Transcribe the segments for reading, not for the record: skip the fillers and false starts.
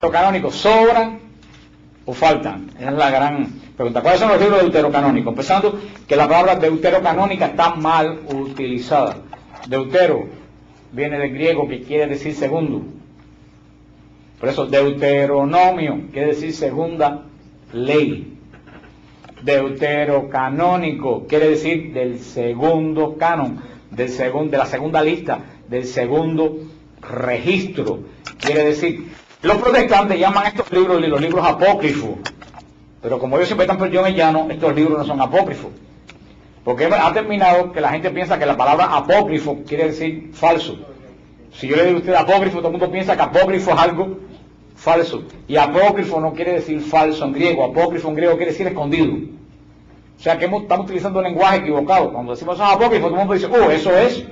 deuterocanónicos sobran o faltan? Esa es la gran pregunta. ¿Cuáles son los libros deuterocanónicos? Empezando que la palabra deuterocanónica está mal utilizada. Deutero viene del griego que quiere decir segundo. Por eso Deuteronomio quiere decir segunda ley. Deuterocanónico quiere decir del segundo canon, de la segunda lista, del segundo registro. Quiere decir, los protestantes llaman a estos libros los libros apócrifos, pero como ellos siempre están perdidos en llano, estos libros no son apócrifos, porque ha terminado que la gente piensa que la palabra apócrifo quiere decir falso. Si yo le digo a usted apócrifo, todo el mundo piensa que apócrifo es algo falso, y apócrifo no quiere decir falso en griego. Apócrifo en griego quiere decir escondido. O sea que estamos utilizando un lenguaje equivocado. Cuando decimos eso es apócrifo, todo el mundo dice, eso es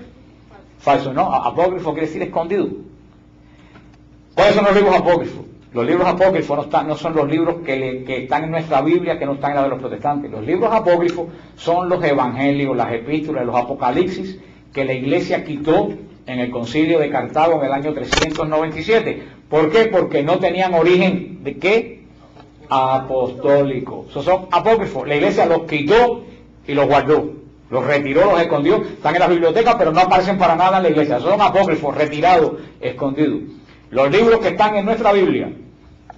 falso. No, apócrifo quiere decir escondido. ¿Cuáles son los libros apócrifos? Los libros apócrifos no son los libros que están en nuestra Biblia, que no están en la de los protestantes. Los libros apócrifos son los evangelios, las epístolas, los apocalipsis que la iglesia quitó en el concilio de Cartago en el año 397. ¿Por qué? Porque no tenían origen ¿de qué? Apostólico. Esos son apócrifos. La iglesia los quitó y los guardó. Los retiró, los escondió. Están en las bibliotecas, pero no aparecen para nada en la iglesia. Son apócrifos, retirados, escondidos. Los libros que están en nuestra Biblia,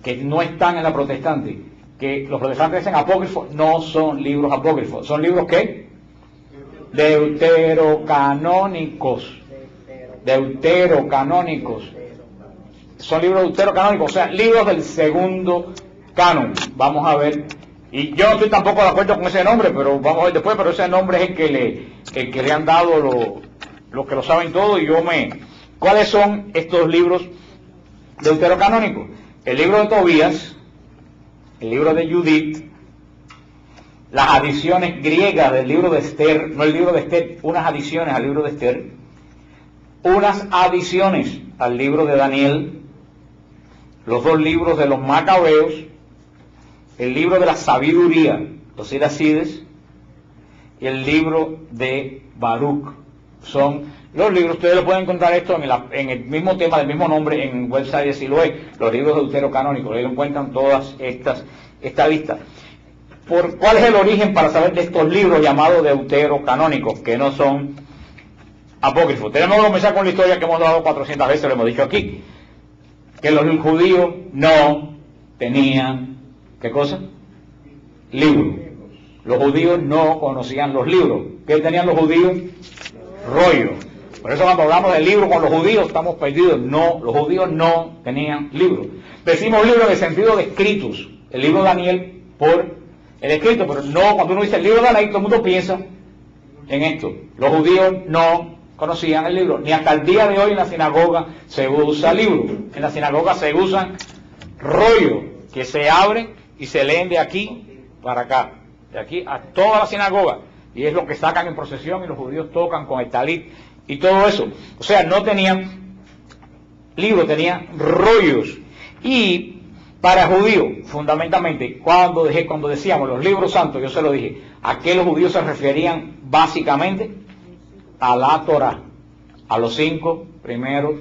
que no están en la protestante, que los protestantes dicen apócrifos, no son libros apócrifos. ¿Son libros qué? Deuterocanónicos. Deuterocanónicos. Son libros deuterocanónicos, o sea, libros del segundo canon. Vamos a ver. Y yo no estoy tampoco de acuerdo con ese nombre, pero vamos a ver después. Pero ese nombre es el que le han dado los que lo saben todo. ¿Cuáles son estos libros deuterocanónicos? El libro de Tobías, el libro de Judith, las adiciones griegas del libro de Esther, no el libro de Esther, unas adiciones al libro de Esther, unas adiciones al libro de Daniel, los dos libros de los Macabeos, el libro de la sabiduría, los Iracides, y el libro de Baruch. Son los libros, ustedes lo pueden encontrar esto en el mismo tema, del mismo nombre, en el website de Siloé, los libros deuterocanónicos. Ahí lo encuentran todas esta lista. ¿Cuál es el origen para saber de estos libros llamados deuterocanónicos, que no son apócrifos? Tenemos que comenzar con la historia que hemos dado 400 veces, lo hemos dicho aquí, que los judíos no tenían, ¿qué cosa? Libros. Los judíos no conocían los libros. ¿Qué tenían los judíos? Rollo. Por eso cuando hablamos del libro con los judíos estamos perdidos. No, los judíos no tenían libros. Decimos libros en el sentido de escritos. El libro de Daniel por el escrito, pero no, cuando uno dice el libro de Daniel, todo el mundo piensa en esto. Los judíos no conocían el libro. Ni hasta el día de hoy en la sinagoga se usa libro. En la sinagoga se usan rollos que se abren y se leen de aquí para acá. De aquí a toda la sinagoga. Y es lo que sacan en procesión y los judíos tocan con el talit y todo eso. O sea, no tenían libros, tenían rollos. Y para judíos, fundamentalmente, cuando decíamos los libros santos, yo se lo dije, ¿a qué los judíos se referían básicamente? A la Torah, a los 5 primeros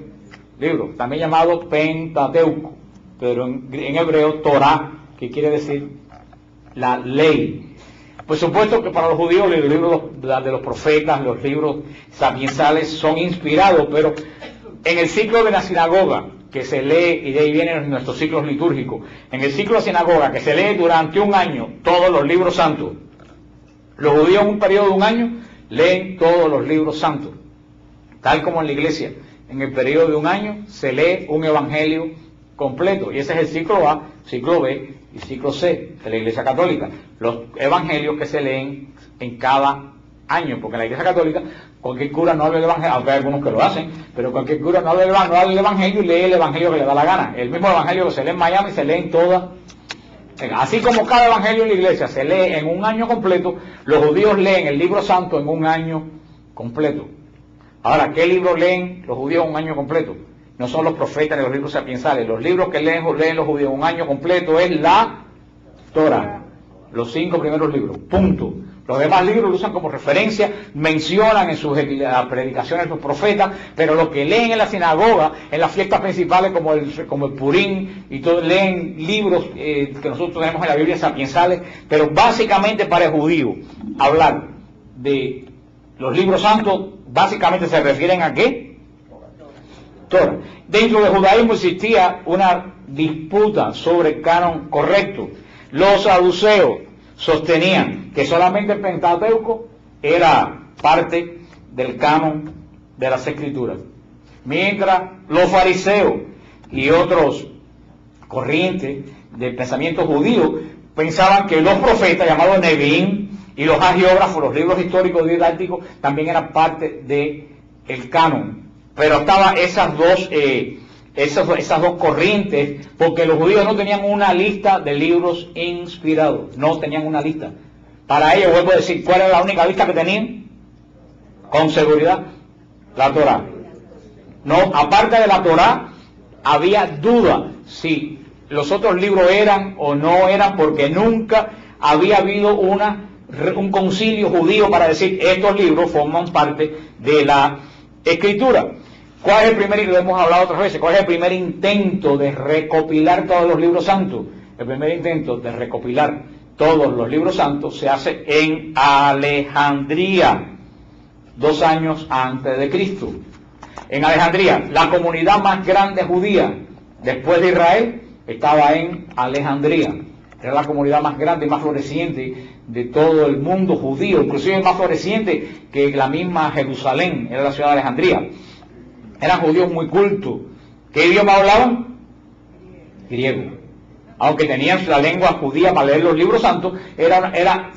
libros, también llamado Pentateuco, pero en hebreo Torah, que quiere decir la ley. Por supuesto que para los judíos los libros de los profetas, los libros sapiensales son inspirados, pero en el ciclo de la sinagoga, que se lee, y de ahí vienen nuestros ciclos litúrgicos, en el ciclo de sinagoga, que se lee durante un año todos los libros santos, los judíos en un periodo de un año leen todos los libros santos, tal como en la iglesia, en el periodo de un año se lee un evangelio completo, y ese es el ciclo A, ciclo B y ciclo C de la Iglesia Católica. Los evangelios que se leen en cada año, porque en la Iglesia Católica cualquier cura no habla del evangelio, aunque hay algunos que lo hacen, pero cualquier cura no habla del evangelio y lee el evangelio que le da la gana. El mismo evangelio que se lee en Miami se lee en todas. Así como cada evangelio en la iglesia se lee en un año completo, los judíos leen el libro santo en un año completo. Ahora, ¿qué libros leen los judíos en un año completo? No son los profetas ni los libros sapiensales. Los libros que leen los judíos un año completo es la Torah. Los 5 primeros libros. Punto. Los demás libros lo usan como referencia, mencionan en sus predicaciones los profetas, pero lo que leen en la sinagoga, en las fiestas principales como el Purim, y todo, leen libros que nosotros tenemos en la Biblia sapiensales, pero básicamente para el judío, hablar de los libros santos, básicamente se refieren a ¿qué? Torah. Dentro del judaísmo existía una disputa sobre el canon correcto. Los saduceos sostenían que solamente el Pentateuco era parte del canon de las Escrituras, mientras los fariseos y otros corrientes del pensamiento judío pensaban que los profetas, llamados Nevi'im, y los hagiógrafos, los libros históricos didácticos, también eran parte del canon. Pero estaban esas dos corrientes, porque los judíos no tenían una lista de libros inspirados, no tenían una lista. Para ellos, vuelvo a decir, ¿cuál era la única lista que tenían? Con seguridad, la Torá. No, aparte de la Torá, había duda si los otros libros eran o no eran, porque nunca había habido un concilio judío para decir estos libros forman parte de la Escritura. ¿Cuál es el primer, y lo hemos hablado otras veces, cuál es el primer intento de recopilar todos los libros santos? El primer intento de recopilar todos los libros santos se hace en Alejandría, 2 años antes de Cristo. En Alejandría, la comunidad más grande judía después de Israel estaba en Alejandría. Era la comunidad más grande y más floreciente de todo el mundo judío, inclusive más floreciente que la misma Jerusalén, era la ciudad de Alejandría. Eran judíos muy cultos. ¿Qué idioma hablaban? Griego. Aunque tenían la lengua judía para leer los libros santos, era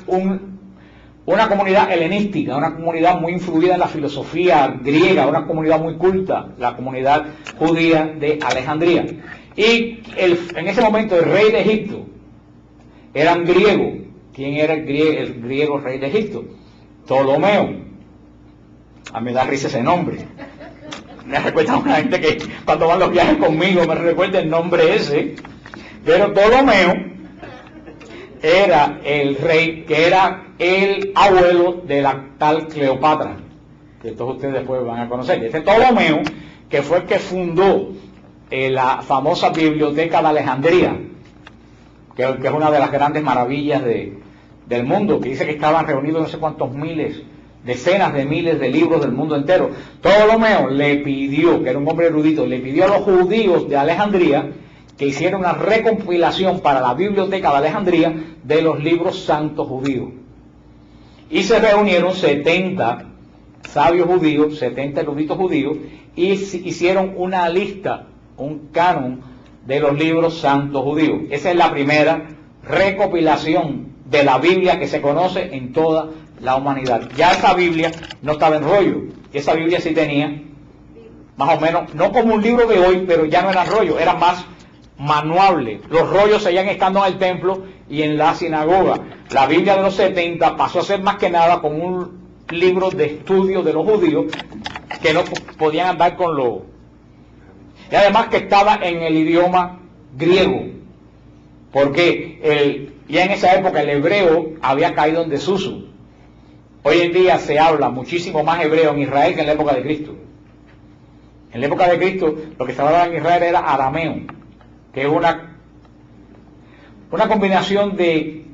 una comunidad helenística, una comunidad muy influida en la filosofía griega, una comunidad muy culta, la comunidad judía de Alejandría. Y en ese momento el rey de Egipto era un griego. ¿Quién era el griego rey de Egipto? Ptolomeo. A mí me da risa ese nombre. Me recuerda a una gente que cuando van los viajes conmigo me recuerda el nombre ese. Pero Ptolomeo era el rey, que era el abuelo de la tal Cleopatra, que todos ustedes después van a conocer. Este Ptolomeo, que fue el que fundó la famosa biblioteca de Alejandría, que es una de las grandes maravillas del mundo, que dice que estaban reunidos no sé cuántos miles, decenas de miles de libros del mundo entero. Ptolomeo le pidió, que era un hombre erudito, le pidió a los judíos de Alejandría que hiciera una recompilación para la biblioteca de Alejandría de los libros santos judíos. Y se reunieron 70 sabios judíos, 70 eruditos judíos, y hicieron una lista, un canon de los libros santos judíos. Esa es la primera recopilación de la Biblia que se conoce en toda la humanidad. Ya esa Biblia no estaba en rollo, esa Biblia sí tenía, más o menos, no como un libro de hoy, pero ya no era rollo, era más manuable. Los rollos seguían estando en el templo y en la sinagoga. La Biblia de los 70 pasó a ser más que nada como un libro de estudio de los judíos que no podían andar con lo... Y además que estaba en el idioma griego, porque ya en esa época el hebreo había caído en desuso. Hoy en día se habla muchísimo más hebreo en Israel que en la época de Cristo. En la época de Cristo lo que se hablaba en Israel era arameo, que es una combinación de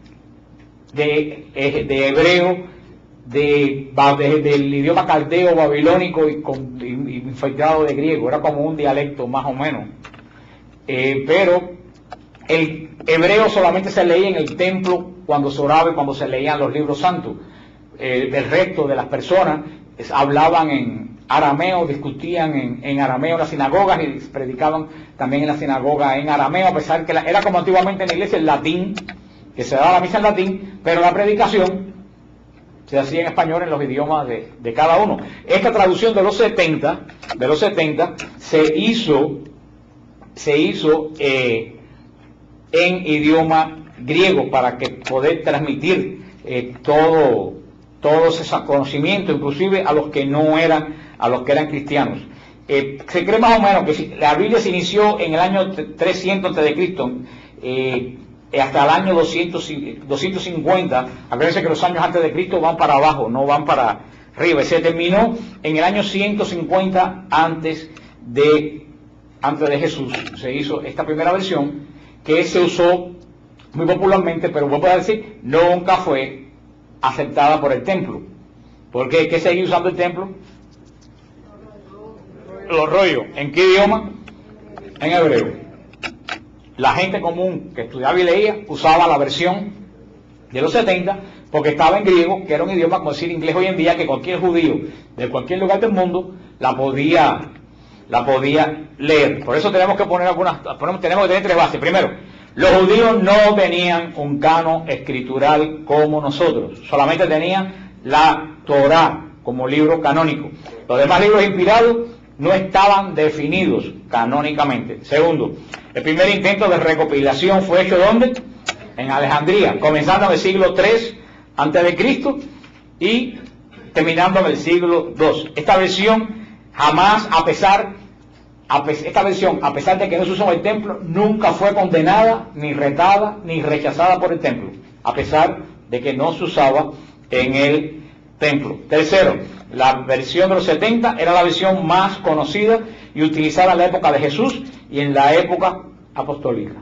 hebreo, del idioma caldeo babilónico y infiltrado de griego. Era como un dialecto más o menos. Pero el hebreo solamente se leía en el templo cuando se oraba y cuando se leían los libros santos. El resto de las personas hablaban en arameo, discutían en arameo en las sinagogas y predicaban también en la sinagoga en arameo, a pesar que era como antiguamente en la iglesia el latín, que se daba la misa en latín, pero la predicación se hacía en español en los idiomas de cada uno. Esta traducción de los 70 se hizo en idioma griego para que poder transmitir todos esos conocimientos, inclusive a los que eran cristianos. Se cree más o menos que la Biblia se inició en el año 300 a.C., hasta el año 250. Acuérdense que los años antes de Cristo van para abajo, no van para arriba. Se terminó en el año 150 antes de Jesús. Se hizo esta primera versión que se usó muy popularmente, pero vuelvo a decir, nunca fue aceptada por el templo. ¿Por qué? ¿Qué seguía usando el templo? Los rollos. ¿En qué idioma? En hebreo. La gente común que estudiaba y leía usaba la versión de los 70 porque estaba en griego, que era un idioma como decir inglés hoy en día, que cualquier judío de cualquier lugar del mundo la podía leer. Por eso tenemos que tenemos que tener tres bases. Primero, los judíos no tenían un canon escritural como nosotros, solamente tenían la Torá como libro canónico. Los demás libros inspirados no estaban definidos canónicamente. Segundo, el primer intento de recopilación fue hecho ¿dónde? En Alejandría, comenzando en el siglo III a.C. y terminando en el siglo II. Esta versión jamás, a pesar de que no se usó en el templo, nunca fue condenada, ni retada, ni rechazada por el templo, a pesar de que no se usaba en el templo. Tercero, la versión de los 70 era la versión más conocida y utilizada en la época de Jesús y en la época apostólica.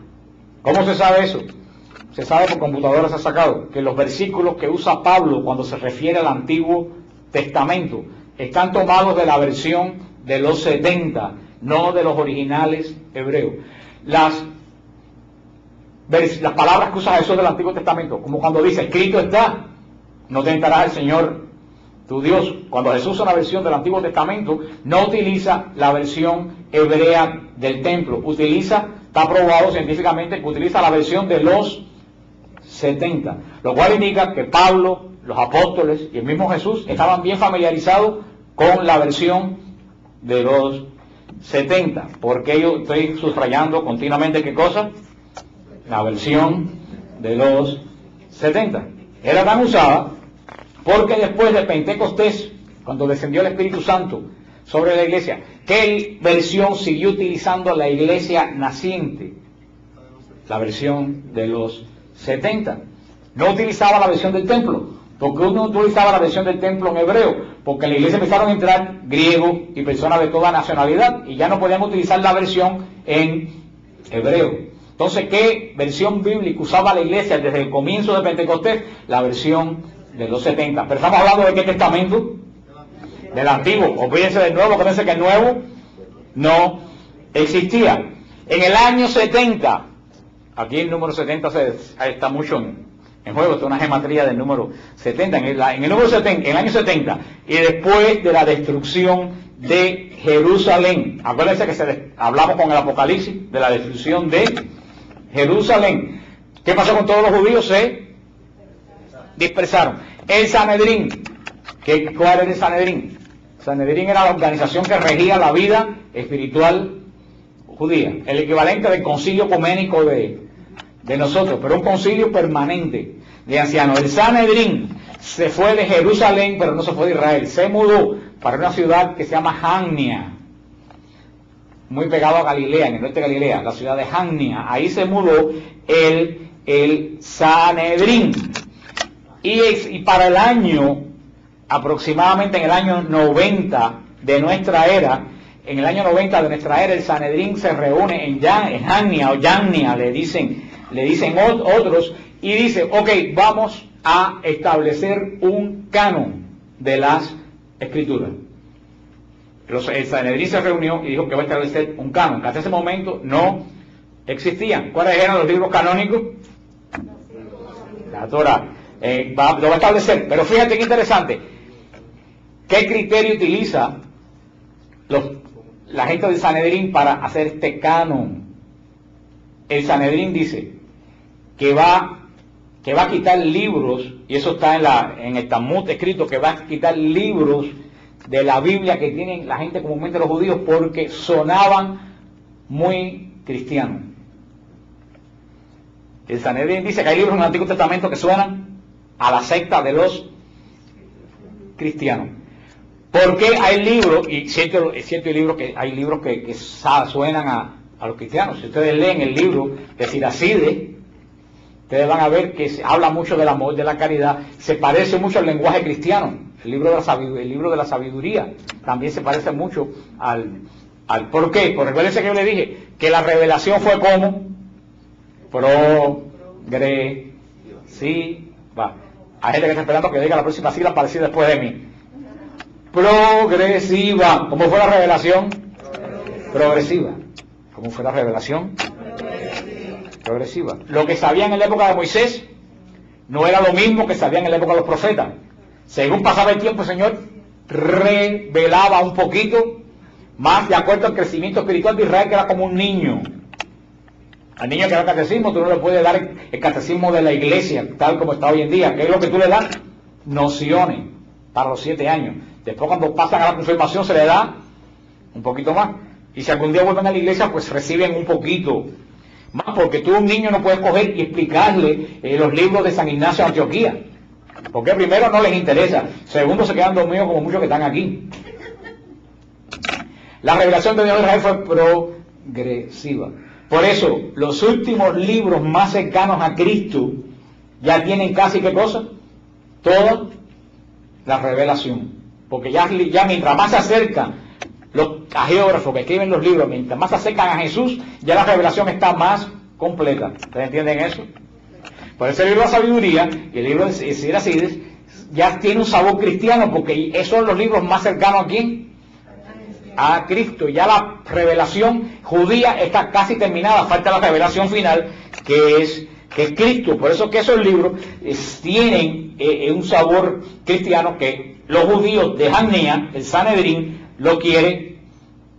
¿Cómo se sabe eso? Se sabe por computadoras, se ha sacado que los versículos que usa Pablo cuando se refiere al Antiguo Testamento están tomados de la versión de los 70, no de los originales hebreos. Las palabras que usa Jesús del Antiguo Testamento, como cuando dice, escrito está, no tentarás al Señor tu Dios. Cuando Jesús usa una versión del Antiguo Testamento, no utiliza la versión hebrea del templo, está probado científicamente que utiliza la versión de los 70, lo cual indica que Pablo, los apóstoles y el mismo Jesús estaban bien familiarizados con la versión de los 70, porque yo estoy subrayando continuamente ¿qué cosa? La versión de los 70. Era tan usada porque después de Pentecostés, cuando descendió el Espíritu Santo sobre la iglesia, ¿qué versión siguió utilizando la iglesia naciente? La versión de los 70. No utilizaba la versión del templo. ¿Por qué uno utilizaba la versión del templo en hebreo? Porque en la iglesia empezaron a entrar griegos y personas de toda nacionalidad y ya no podían utilizar la versión en hebreo. Entonces, ¿qué versión bíblica usaba la iglesia desde el comienzo de Pentecostés? La versión de los 70. Pero estamos hablando de qué testamento? Del antiguo. Olvídense del nuevo, acuérdense que el nuevo no existía. En el año 70, aquí el número 70 está mucho en juego, está una gematría del número 70. En el año 70, y después de la destrucción de Jerusalén, acuérdense que hablamos con el Apocalipsis de la destrucción de Jerusalén. ¿Qué pasó con todos los judíos? Se dispersaron. El Sanedrín, ¿cuál era el Sanedrín? Sanedrín era la organización que regía la vida espiritual judía, el equivalente del concilio ecuménico de nosotros, pero un concilio permanente de ancianos. El Sanedrín se fue de Jerusalén, pero no se fue de Israel, se mudó para una ciudad que se llama Jamnia, muy pegado a Galilea, en el norte de Galilea, la ciudad de Jamnia. Ahí se mudó el Sanedrín. Y para el año, aproximadamente en el año 90 de nuestra era, el Sanedrín se reúne en Jamnia o Jamnia, le dicen otros, y dice, ok, vamos a establecer un canon de las Escrituras. El Sanedrín se reunió y dijo que va a establecer un canon, que hasta ese momento no existían. ¿Cuáles eran los libros canónicos? La Torá. Lo va a establecer, pero fíjate qué interesante. ¿Qué criterio utiliza la gente del Sanedrín para hacer este canon? El Sanedrín dice que va a quitar libros, y eso está en el Talmud escrito, que va a quitar libros de la Biblia que tienen la gente comúnmente los judíos porque sonaban muy cristianos. El Sanedrín dice que hay libros en el Antiguo Testamento que suenan a la secta de los cristianos. ¿Por qué hay libros? Y cierto hay libros que suenan a los cristianos. Si ustedes leen el libro de Siracide, ustedes van a ver que se habla mucho del amor, de la caridad, se parece mucho al lenguaje cristiano. El libro de la sabiduría también se parece mucho al ¿por qué? Por recuérdense que yo le dije que la revelación fue como progresiva. Hay gente que está esperando que diga la próxima sigla para decir después de mí. Progresiva. ¿Cómo fue la revelación? Progresiva. ¿Cómo fue la revelación? Progresiva. Lo que sabían en la época de Moisés no era lo mismo que sabían en la época de los profetas. Según pasaba el tiempo, el Señor revelaba un poquito más de acuerdo al crecimiento espiritual de Israel, que era como un niño. Al niño que da catecismo, tú no le puedes dar el catecismo de la iglesia, tal como está hoy en día, que es lo que tú le das, nociones, para los 7 años. Después, cuando pasan a la confirmación, se le da un poquito más. Y si algún día vuelven a la iglesia, pues reciben un poquito más, porque tú, un niño, no puedes coger y explicarle los libros de San Ignacio de Antioquía. Porque primero no les interesa, segundo se quedan dormidos como muchos que están aquí. La revelación de Dios de Israel fue progresiva. Por eso, los últimos libros más cercanos a Cristo ya tienen casi, ¿qué cosa? Toda la revelación. Porque ya mientras más se acercan los geógrafos que escriben los libros, mientras más se acercan a Jesús, ya la revelación está más completa. ¿Ustedes entienden eso? Por eso el libro de la sabiduría y el libro de Siracides ya tiene un sabor cristiano, porque esos son los libros más cercanos ¿a quién? A Cristo. Ya la revelación judía está casi terminada, falta la revelación final, que es Cristo. Por eso que esos libros tienen un sabor cristiano, que los judíos de Hanea, el Sanedrín, lo quiere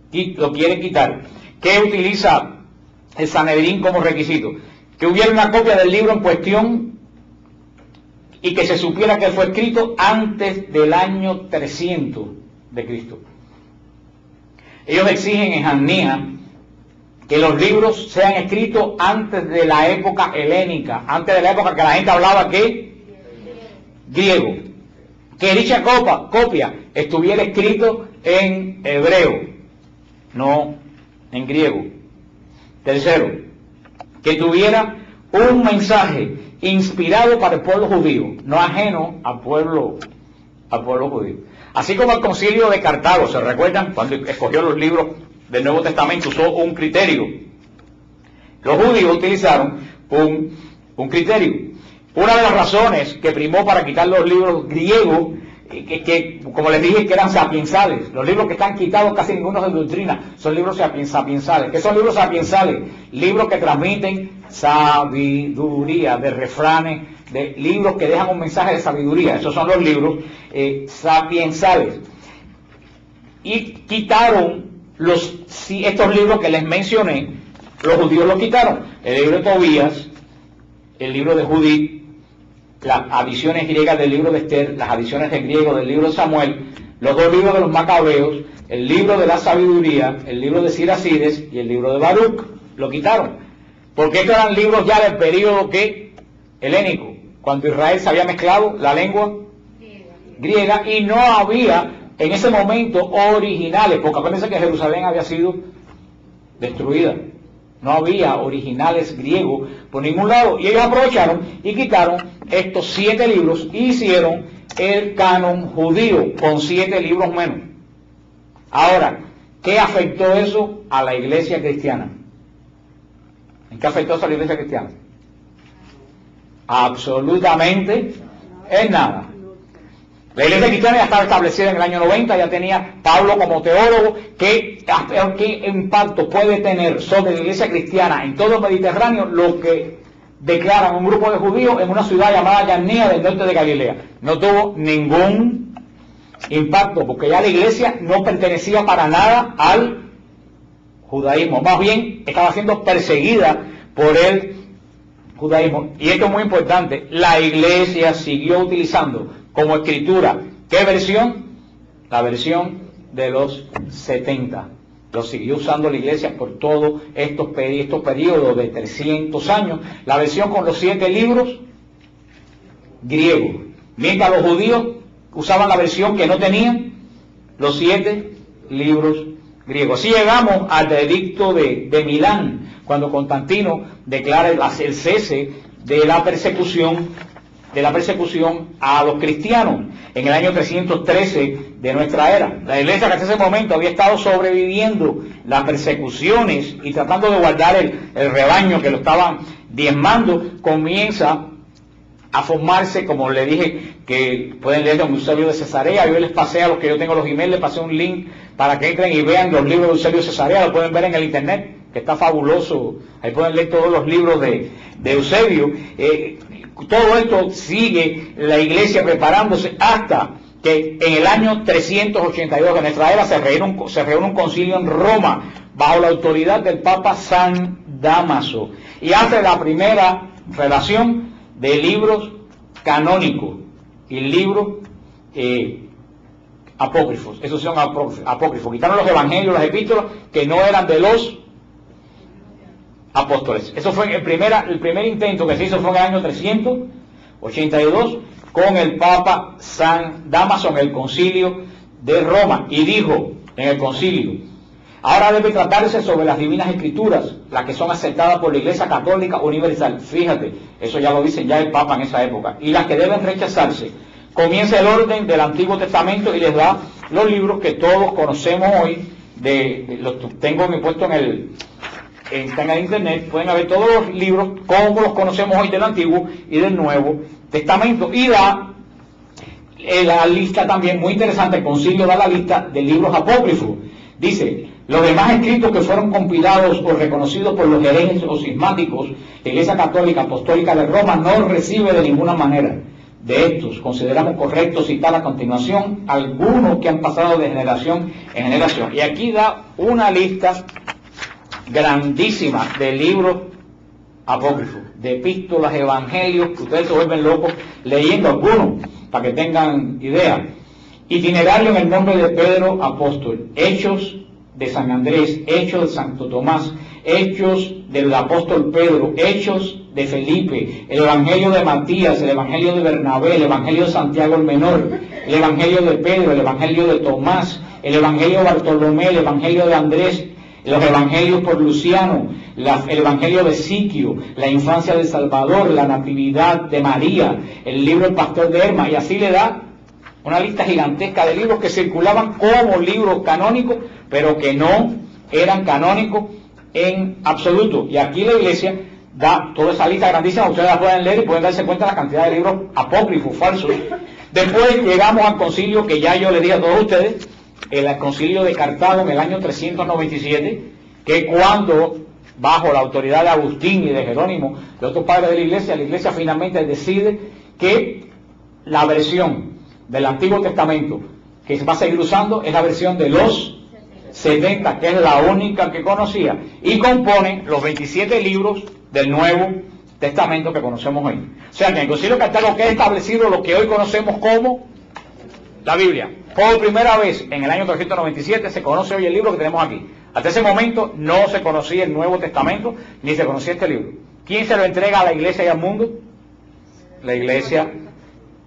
quitar. ¿Qué utiliza el Sanedrín como requisito? Que hubiera una copia del libro en cuestión y que se supiera que fue escrito antes del año 300 de Cristo. Ellos exigen en Hanea que los libros sean escritos antes de la época helénica, antes de la época que la gente hablaba ¿qué? Griego. Que dicha copia estuviera escrito en hebreo, no en griego. Tercero, que tuviera un mensaje inspirado para el pueblo judío, no ajeno al pueblo judío. Así como el concilio de Cartago, ¿se recuerdan? Cuando escogió los libros del Nuevo Testamento, usó un criterio. Los judíos utilizaron un criterio. Una de las razones que primó para quitar los libros griegos, que como les dije, que eran sapiensales. Los libros que están quitados casi ninguno de doctrina, son libros sapiensales. ¿Qué son libros sapiensales? Libros que transmiten sabiduría, de refranes, de libros que dejan un mensaje de sabiduría. Esos son los libros sapiensales. Y quitaron estos libros que les mencioné, los judíos los quitaron. El libro de Tobías, el libro de Judith, las adiciones griegas del libro de Esther, las adiciones en griego del libro de Samuel, los 2 libros de los Macabeos, el libro de la sabiduría, el libro de Siracides y el libro de Baruch, lo quitaron. Porque estos eran libros ya del periodo helénico, cuando Israel se había mezclado la lengua griega y no había en ese momento originales, porque acuérdense que Jerusalén había sido destruida. No había originales griegos por ningún lado. Y ellos aprovecharon y quitaron estos 7 libros y hicieron el canon judío con 7 libros menos. Ahora, ¿qué afectó eso a la iglesia cristiana? ¿En qué afectó eso a la iglesia cristiana? Absolutamente en nada. La iglesia cristiana ya estaba establecida en el año 90, ya tenía Pablo como teólogo. ¿Qué impacto puede tener sobre la iglesia cristiana en todo el Mediterráneo lo que declaran un grupo de judíos en una ciudad llamada Yanea del norte de Galilea? No tuvo ningún impacto, porque ya la iglesia no pertenecía para nada al judaísmo, más bien estaba siendo perseguida por el judaísmo. Y esto es muy importante, la iglesia siguió utilizando como escritura, ¿qué versión? La versión de los 70. Lo siguió usando la iglesia por todos estos periodos de 300 años, la versión con los 7 libros griegos, mientras los judíos usaban la versión que no tenían los 7 libros griegos. Así llegamos al edicto de Milán, cuando Constantino declara el cese de la persecución a los cristianos en el año 313 de nuestra era. La iglesia que hasta ese momento había estado sobreviviendo las persecuciones y tratando de guardar el rebaño que lo estaban diezmando, comienza a formarse, como le dije, que pueden leer de Eusebio de Cesarea. Yo les pasé, a los que yo tengo los emails, les pasé un link para que entren y vean los libros de Eusebio de Cesarea. Lo pueden ver en el internet, que está fabuloso. Ahí pueden leer todos los libros de Eusebio. Todo esto sigue la iglesia preparándose hasta que en el año 382 de nuestra era se reúne un concilio en Roma bajo la autoridad del Papa San Dámaso y hace la primera relación de libros canónicos y libros apócrifos. Esos son apócrifos. Quitaron los evangelios, las epístolas que no eran de los apóstoles. Eso fue el primer intento que se hizo fue en el año 382 con el Papa San Dámaso en el concilio de Roma, y dijo en el concilio: ahora debe tratarse sobre las divinas escrituras, las que son aceptadas por la Iglesia Católica Universal. Fíjate, eso ya lo dice ya el Papa en esa época. Y las que deben rechazarse. Comienza el orden del Antiguo Testamento y les da los libros que todos conocemos hoy. Los tengo puesto está en el internet. Pueden ver todos los libros como los conocemos hoy del Antiguo y del Nuevo Testamento. Y da la lista también, muy interesante, el concilio da la lista de libros apócrifos. Dice: los demás escritos que fueron compilados o reconocidos por los herejes o cismáticos, la Iglesia Católica Apostólica de Roma no recibe de ninguna manera. De estos consideramos correcto citar a continuación algunos que han pasado de generación en generación. Y aquí da una lista grandísima de libros apócrifos, de epístolas, evangelios, que ustedes se vuelven locos leyendo algunos, para que tengan idea. Itinerario en el nombre de Pedro Apóstol, Hechos de San Andrés, Hechos de Santo Tomás, Hechos del Apóstol Pedro, Hechos de Felipe, el Evangelio de Matías, el Evangelio de Bernabé, el Evangelio de Santiago el Menor, el Evangelio de Pedro, el Evangelio de Tomás, el Evangelio de Bartolomé, el Evangelio de Andrés, los Evangelios por Luciano, el Evangelio de Siquio, la infancia de Salvador, la natividad de María, el libro del Pastor de Hermas, y así le da una lista gigantesca de libros que circulaban como libros canónicos, pero que no eran canónicos en absoluto. Y aquí la iglesia da toda esa lista grandísima, ustedes la pueden leer y pueden darse cuenta de la cantidad de libros apócrifos, falsos. Después llegamos al concilio que ya yo le dije a todos ustedes, el concilio de Cartago en el año 397, que cuando, bajo la autoridad de Agustín y de Jerónimo, de otros padres de la iglesia finalmente decide que la versión del Antiguo Testamento que se va a seguir usando es la versión de los 70, que es la única que conocía, y compone los 27 libros del Nuevo Testamento que conocemos hoy. O sea, que en el concilio de Cartago queda establecido lo que hoy conocemos como la Biblia. Por primera vez en el año 397 se conoce hoy el libro que tenemos aquí. Hasta ese momento no se conocía el Nuevo Testamento, ni se conocía este libro. ¿Quién se lo entrega a la iglesia y al mundo? La Iglesia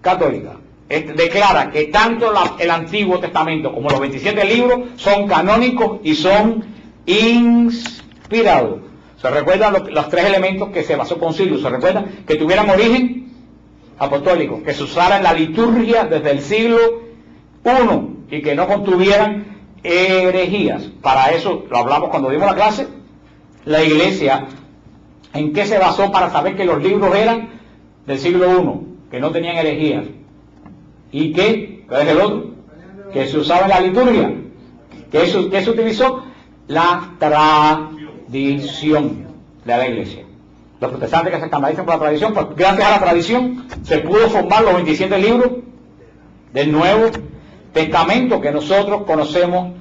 Católica. Declara que tanto el Antiguo Testamento como los 27 libros son canónicos y son inspirados. ¿Se recuerdan los tres elementos que se basó el concilio? ¿Se recuerdan? Que tuvieran origen apostólico, que se usara en la liturgia desde el siglo I y que no contuvieran herejías. Para eso lo hablamos cuando dimos la clase. La iglesia, ¿en qué se basó para saber que los libros eran del siglo I, que no tenían herejías? ¿Y qué? ¿Cuál es el otro? Que se usaba en la liturgia. ¿Qué se utilizó? La tradición de la iglesia. Los protestantes que se escandalizan por la tradición, pues gracias a la tradición se pudo formar los 27 libros del Nuevo Testamento que nosotros conocemos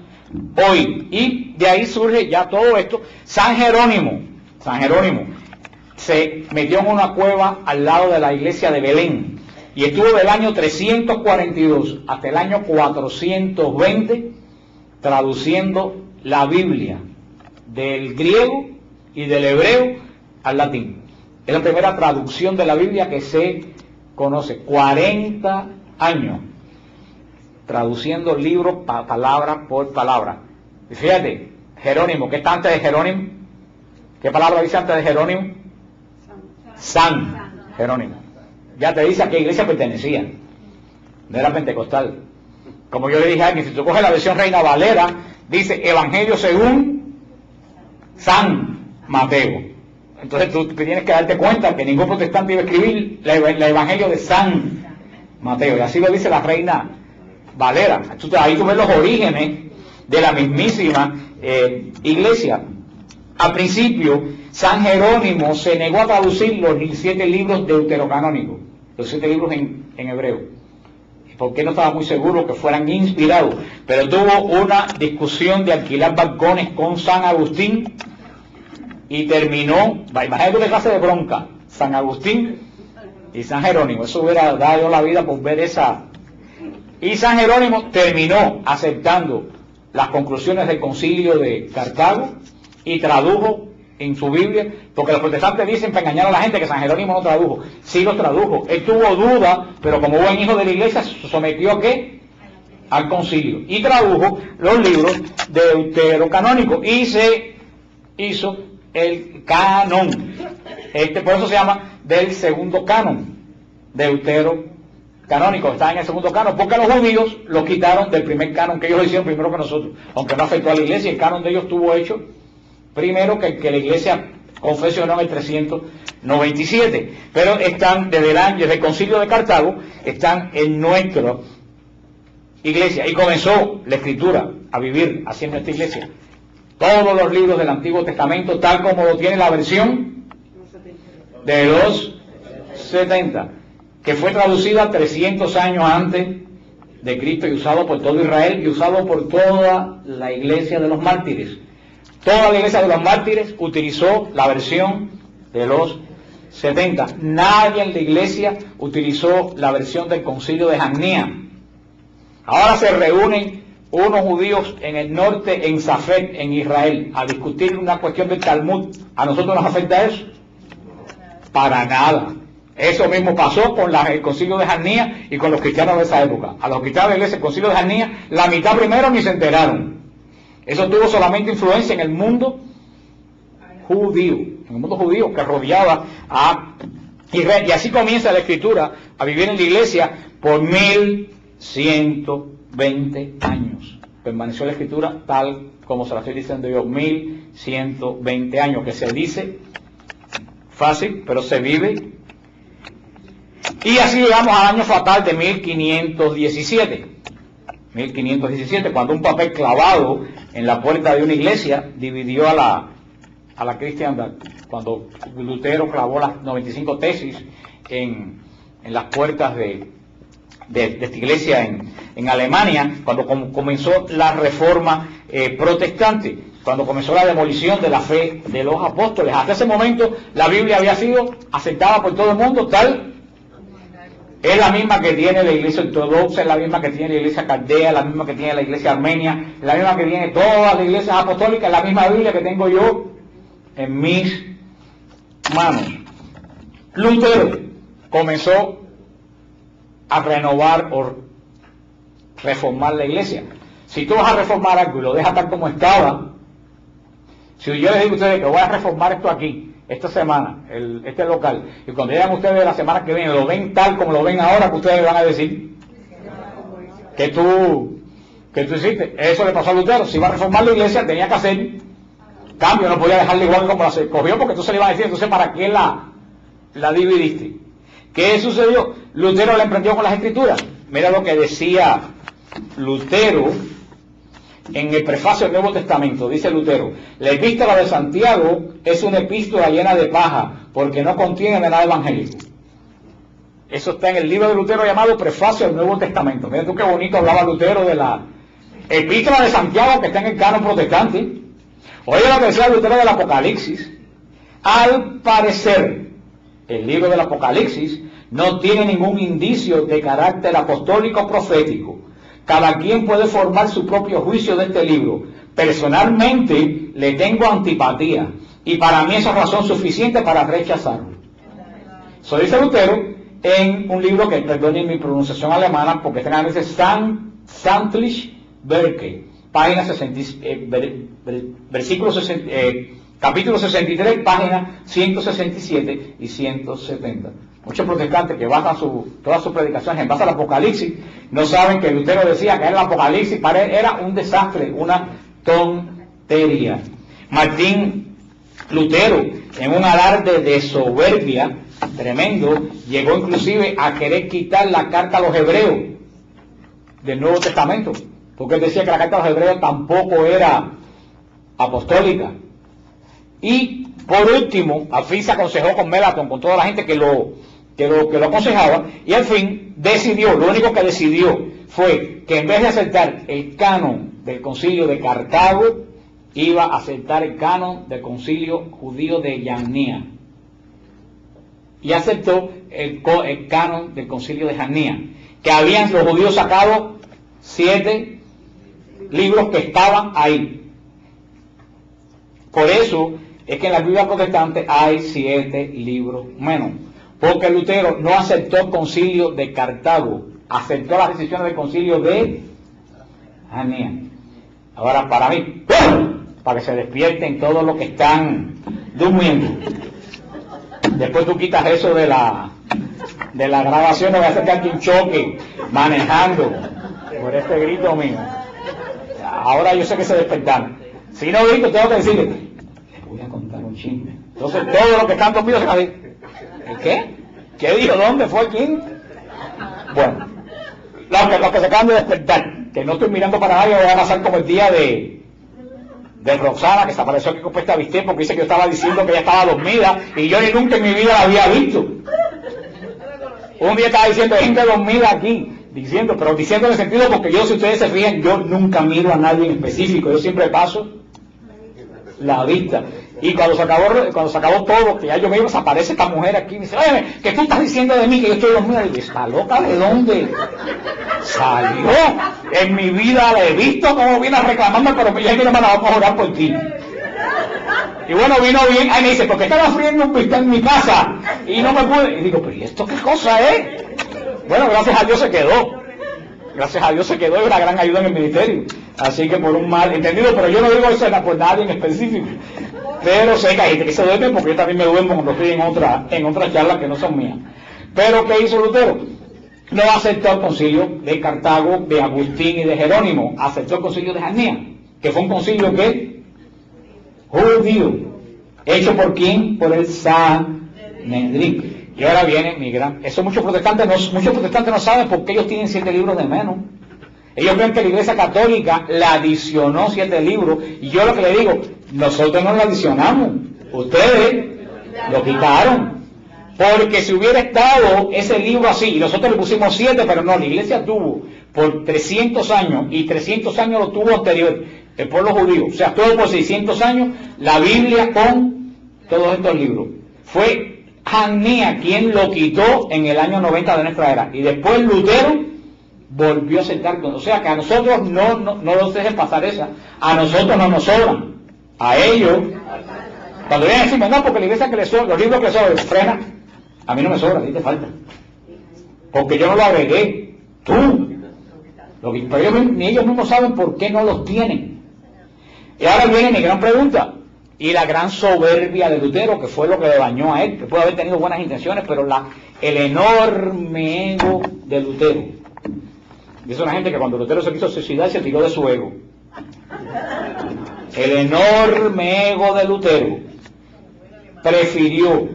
hoy. Y de ahí surge ya todo esto. San Jerónimo se metió en una cueva al lado de la iglesia de Belén y estuvo del año 342 hasta el año 420 traduciendo la Biblia del griego y del hebreo al latín. Es la primera traducción de la Biblia que se conoce. 40 años traduciendo libros palabra por palabra. Y fíjate, Jerónimo, ¿qué está antes de Jerónimo? ¿Qué palabra dice antes de Jerónimo? San Jerónimo. Ya te dice a qué iglesia pertenecía. No era pentecostal. Como yo le dije a alguien, si tú coges la versión Reina Valera, dice Evangelio según San Mateo. Entonces tú tienes que darte cuenta que ningún protestante iba a escribir el Evangelio de San Mateo. Y así lo dice la Reina Valera. Ahí tú ves los orígenes de la mismísima iglesia. Al principio, San Jerónimo se negó a traducir los 7 libros deuterocanónicos, los 7 libros en hebreo, porque no estaba muy seguro que fueran inspirados. Pero tuvo una discusión de alquilar balcones con San Agustín y terminó, imagínate qué clase de bronca, San Agustín y San Jerónimo. Eso hubiera dado la vida por ver esa. Y San Jerónimo terminó aceptando las conclusiones del concilio de Cartago y tradujo en su Biblia, porque los protestantes dicen para engañar a la gente que San Jerónimo no tradujo. Sí lo tradujo. Él tuvo duda, pero como buen hijo de la iglesia se sometió ¿a qué? Al concilio. Y tradujo los libros deuterocanónicos y se hizo el canon. Por eso se llama del segundo canon, deuterocanónico. Está en el segundo canon, porque los judíos lo quitaron del primer canon, que ellos lo hicieron primero que nosotros, aunque no afectó a la iglesia. El canon de ellos estuvo hecho primero que la iglesia confesionó en el 397, pero están desde el concilio de Cartago, están en nuestra iglesia, y comenzó la escritura a vivir así en nuestra iglesia. Todos los libros del Antiguo Testamento, tal como lo tiene la versión de los 70, que fue traducida 300 años antes de Cristo y usado por todo Israel y usado por toda la iglesia de los mártires. Toda la iglesia de los mártires utilizó la versión de los 70. Nadie en la iglesia utilizó la versión del concilio de Jamnia. Ahora se reúnen unos judíos en el norte, en Safed, en Israel, a discutir una cuestión del Talmud. ¿A nosotros nos afecta eso? Para nada. Eso mismo pasó con el concilio de Jamnia y con los cristianos de esa época. A los cristianos de la iglesia, el concilio de Jamnia, la mitad primero ni se enteraron. Eso tuvo solamente influencia en el mundo judío, que rodeaba a Israel. Y así comienza la escritura a vivir en la iglesia por 1120 años. Permaneció la escritura tal como se la estoy diciendo yo, 1120 años, que se dice fácil, pero se vive. Y así llegamos al año fatal de 1517. 1517, cuando un papel clavado en la puerta de una iglesia dividió a la cristiandad. Cuando Lutero clavó las 95 tesis en las puertas de esta iglesia en Alemania, cuando comenzó la reforma protestante, cuando comenzó la demolición de la fe de los apóstoles. Hasta ese momento la Biblia había sido aceptada por todo el mundo, tal. Es la misma que tiene la iglesia ortodoxa, es la misma que tiene la iglesia caldea, la misma que tiene la iglesia armenia, la misma que tiene todas las iglesias apostólicas, es la misma Biblia que tengo yo en mis manos. Lutero comenzó a renovar o reformar la iglesia. Si tú vas a reformar algo y lo dejas tal como estaba, si yo les digo a ustedes que voy a reformar esto aquí, esta semana, este local, y cuando llegan ustedes la semana que viene, lo ven tal como lo ven ahora, que ustedes van a decir que tú hiciste. Eso le pasó a Lutero. Si iba a reformar la iglesia, tenía que hacer cambio, no podía dejarla igual como la cogió, porque entonces le iban a decir, entonces ¿para qué la dividiste? ¿Qué sucedió? Lutero la emprendió con las escrituras. Mira lo que decía Lutero en el prefacio del Nuevo Testamento. Dice Lutero: la epístola de Santiago es una epístola llena de paja, porque no contiene nada evangélico. Eso está en el libro de Lutero llamado Prefacio del Nuevo Testamento. Mira tú qué bonito hablaba Lutero de la epístola de Santiago, que está en el canon protestante. Oye lo que decía Lutero del Apocalipsis. Al parecer, el libro del Apocalipsis no tiene ningún indicio de carácter apostólico profético. Cada quien puede formar su propio juicio de este libro. Personalmente le tengo antipatía, y para mí esa es razón suficiente para rechazarlo. Eso dice Lutero en un libro que, perdonen mi pronunciación alemana, porque tengan a veces Santlich Werke, página 60, versículo Capítulo 63, páginas 167 y 170. Muchos protestantes que basan todas sus predicaciones en base al Apocalipsis, no saben que Lutero decía que el Apocalipsis para él era un desastre, una tontería. Martín Lutero, en un alarde de soberbia tremendo, llegó inclusive a querer quitar la carta a los hebreos del Nuevo Testamento, porque él decía que la carta a los hebreos tampoco era apostólica. Y por último, al fin se aconsejó con Melanchthon, con toda la gente que lo aconsejaba, y al fin decidió, lo único que decidió fue que en vez de aceptar el canon del concilio de Cartago, iba a aceptar el canon del concilio judío de Yannía. Y aceptó el canon del concilio de Yannía, que habían los judíos sacado 7 libros que estaban ahí. Por eso es que en la Biblia protestante hay 7 libros menos, porque Lutero no aceptó el concilio de Cartago, aceptó las decisiones del concilio de Yannía. Ahora, para mí, para que se despierten todos los que están durmiendo. Después tú quitas eso de la grabación, no voy a hacer aquí un choque manejando por este grito mío. Ahora yo sé que se despertaron. Si no grito, tengo que decirle, les voy a contar un chisme. Entonces todos los que están dormidos se van a decir, ¿el qué? ¿Qué dijo? ¿Dónde fue? ¿Quién? Bueno, los que se acaban de despertar, que no estoy mirando para nadie, voy a pasar como el día de Roxana, que se apareció aquí con puesta viste, porque dice que yo estaba diciendo que ella estaba dormida, y yo ni nunca en mi vida la había visto. Un día estaba diciendo, hay gente dormida aquí, pero diciendo en el sentido, porque yo, si ustedes se fijan, yo nunca miro a nadie en específico, yo siempre paso la vista. Y cuando se acabó todo, que ya yo veo, aparece esta mujer aquí y me dice, oye, ¿qué tú estás diciendo de mí que yo estoy dormida? Y digo, ¿está loca? ¿De dónde salió? En mi vida la he visto como viene reclamando, pero ya que no me la vamos a orar por ti. Y bueno, vino bien, ahí me dice, porque estaba friendo un bistec en mi casa y no me pude. Y digo, pero ¿y esto qué cosa es? Bueno, gracias a Dios se quedó. Gracias a Dios se quedó, y una gran ayuda en el ministerio. Así que por un mal entendido, pero yo no digo eso por nadie en específico. Pero sé que hay gente que se duerme, porque yo también me duermo cuando estoy en otras charlas que no son mías. Pero ¿qué hizo Lutero? No aceptó el concilio de Cartago, de Agustín y de Jerónimo. Aceptó el concilio de Yannía, que fue un concilio que judío. ¿Hecho por quién? Por el Sanedrín. Y ahora viene mi gran... Eso muchos protestantes no saben por qué ellos tienen 7 libros de menos. Ellos creen que la Iglesia Católica la adicionó 7 libros. Y yo lo que le digo, nosotros no lo adicionamos. Ustedes lo quitaron. Porque si hubiera estado ese libro así, y nosotros le pusimos 7, pero no, la Iglesia tuvo por 300 años, y 300 años lo tuvo anterior, el pueblo judío. O sea, todo por 600 años, la Biblia con todos estos libros. Fue Yannía quien lo quitó en el año 90 de nuestra era. Y después Lutero volvió a aceptar. O sea que a nosotros no los dejen pasar esa. A nosotros no nos sobran. A ellos, cuando vienen a decirme, no, porque la iglesia que les sobra, los libros que les sobran, frena. A mí no me sobra, a ti te falta. Porque yo no lo agregué. Tú. Pero ellos mismos saben por qué no los tienen. Y ahora viene mi gran pregunta. Y la gran soberbia de Lutero, que fue lo que le dañó a él, que puede haber tenido buenas intenciones, pero el enorme ego de Lutero. Dice una gente que cuando Lutero se quiso suicidar, se tiró de su ego. El enorme ego de Lutero prefirió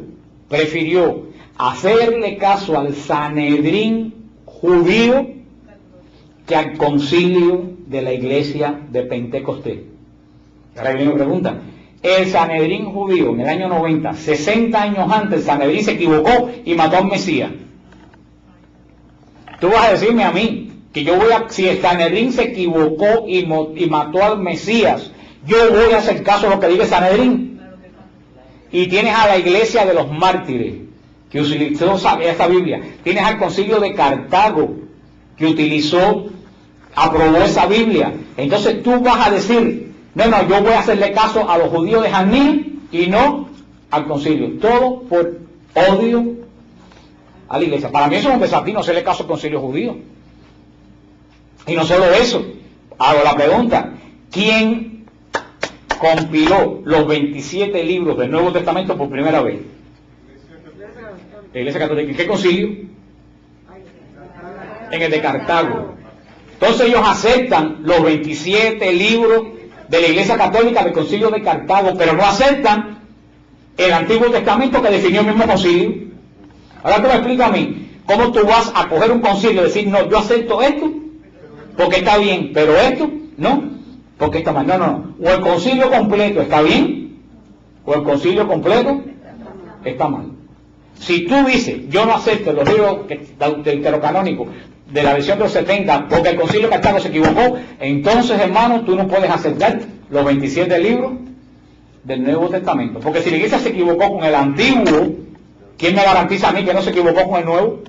hacerle caso al Sanedrín judío que al concilio de la iglesia de Pentecostés. Ahora viene una pregunta. El Sanedrín judío en el año 90, 60 años antes, el Sanedrín se equivocó y mató al Mesías. Tú vas a decirme a mí que si el Sanedrín se equivocó y mató al Mesías, yo voy a hacer caso a lo que diga el Sanedrín. Y tienes a la iglesia de los mártires, que utilizó esta Biblia. Tienes al concilio de Cartago, que aprobó esa Biblia. Entonces tú vas a decir, no, yo voy a hacerle caso a los judíos de Yannía y no al concilio. Todo por odio a la iglesia. Para mí eso es un desafío, no hacerle caso al concilio judío. Y no solo eso, hago la pregunta, ¿quién compiló los 27 libros del Nuevo Testamento por primera vez? La Iglesia Católica. ¿En qué concilio? En el de Cartago. Entonces ellos aceptan los 27 libros de la Iglesia Católica del concilio de Cartago, pero no aceptan el Antiguo Testamento que definió el mismo concilio. Ahora tú me explicas a mí, ¿cómo tú vas a coger un concilio y decir, no, yo acepto esto porque está bien, pero esto no, porque está mal? No. O el concilio completo está bien, o el concilio completo está mal. Si tú dices, yo no acepto los libros deuterocanónicos de la versión de los 70 porque el concilio de Cartago se equivocó, entonces, hermano, tú no puedes aceptar los 27 libros del Nuevo Testamento. Porque si la Iglesia se equivocó con el Antiguo, ¿quién me garantiza a mí que no se equivocó con el Nuevo?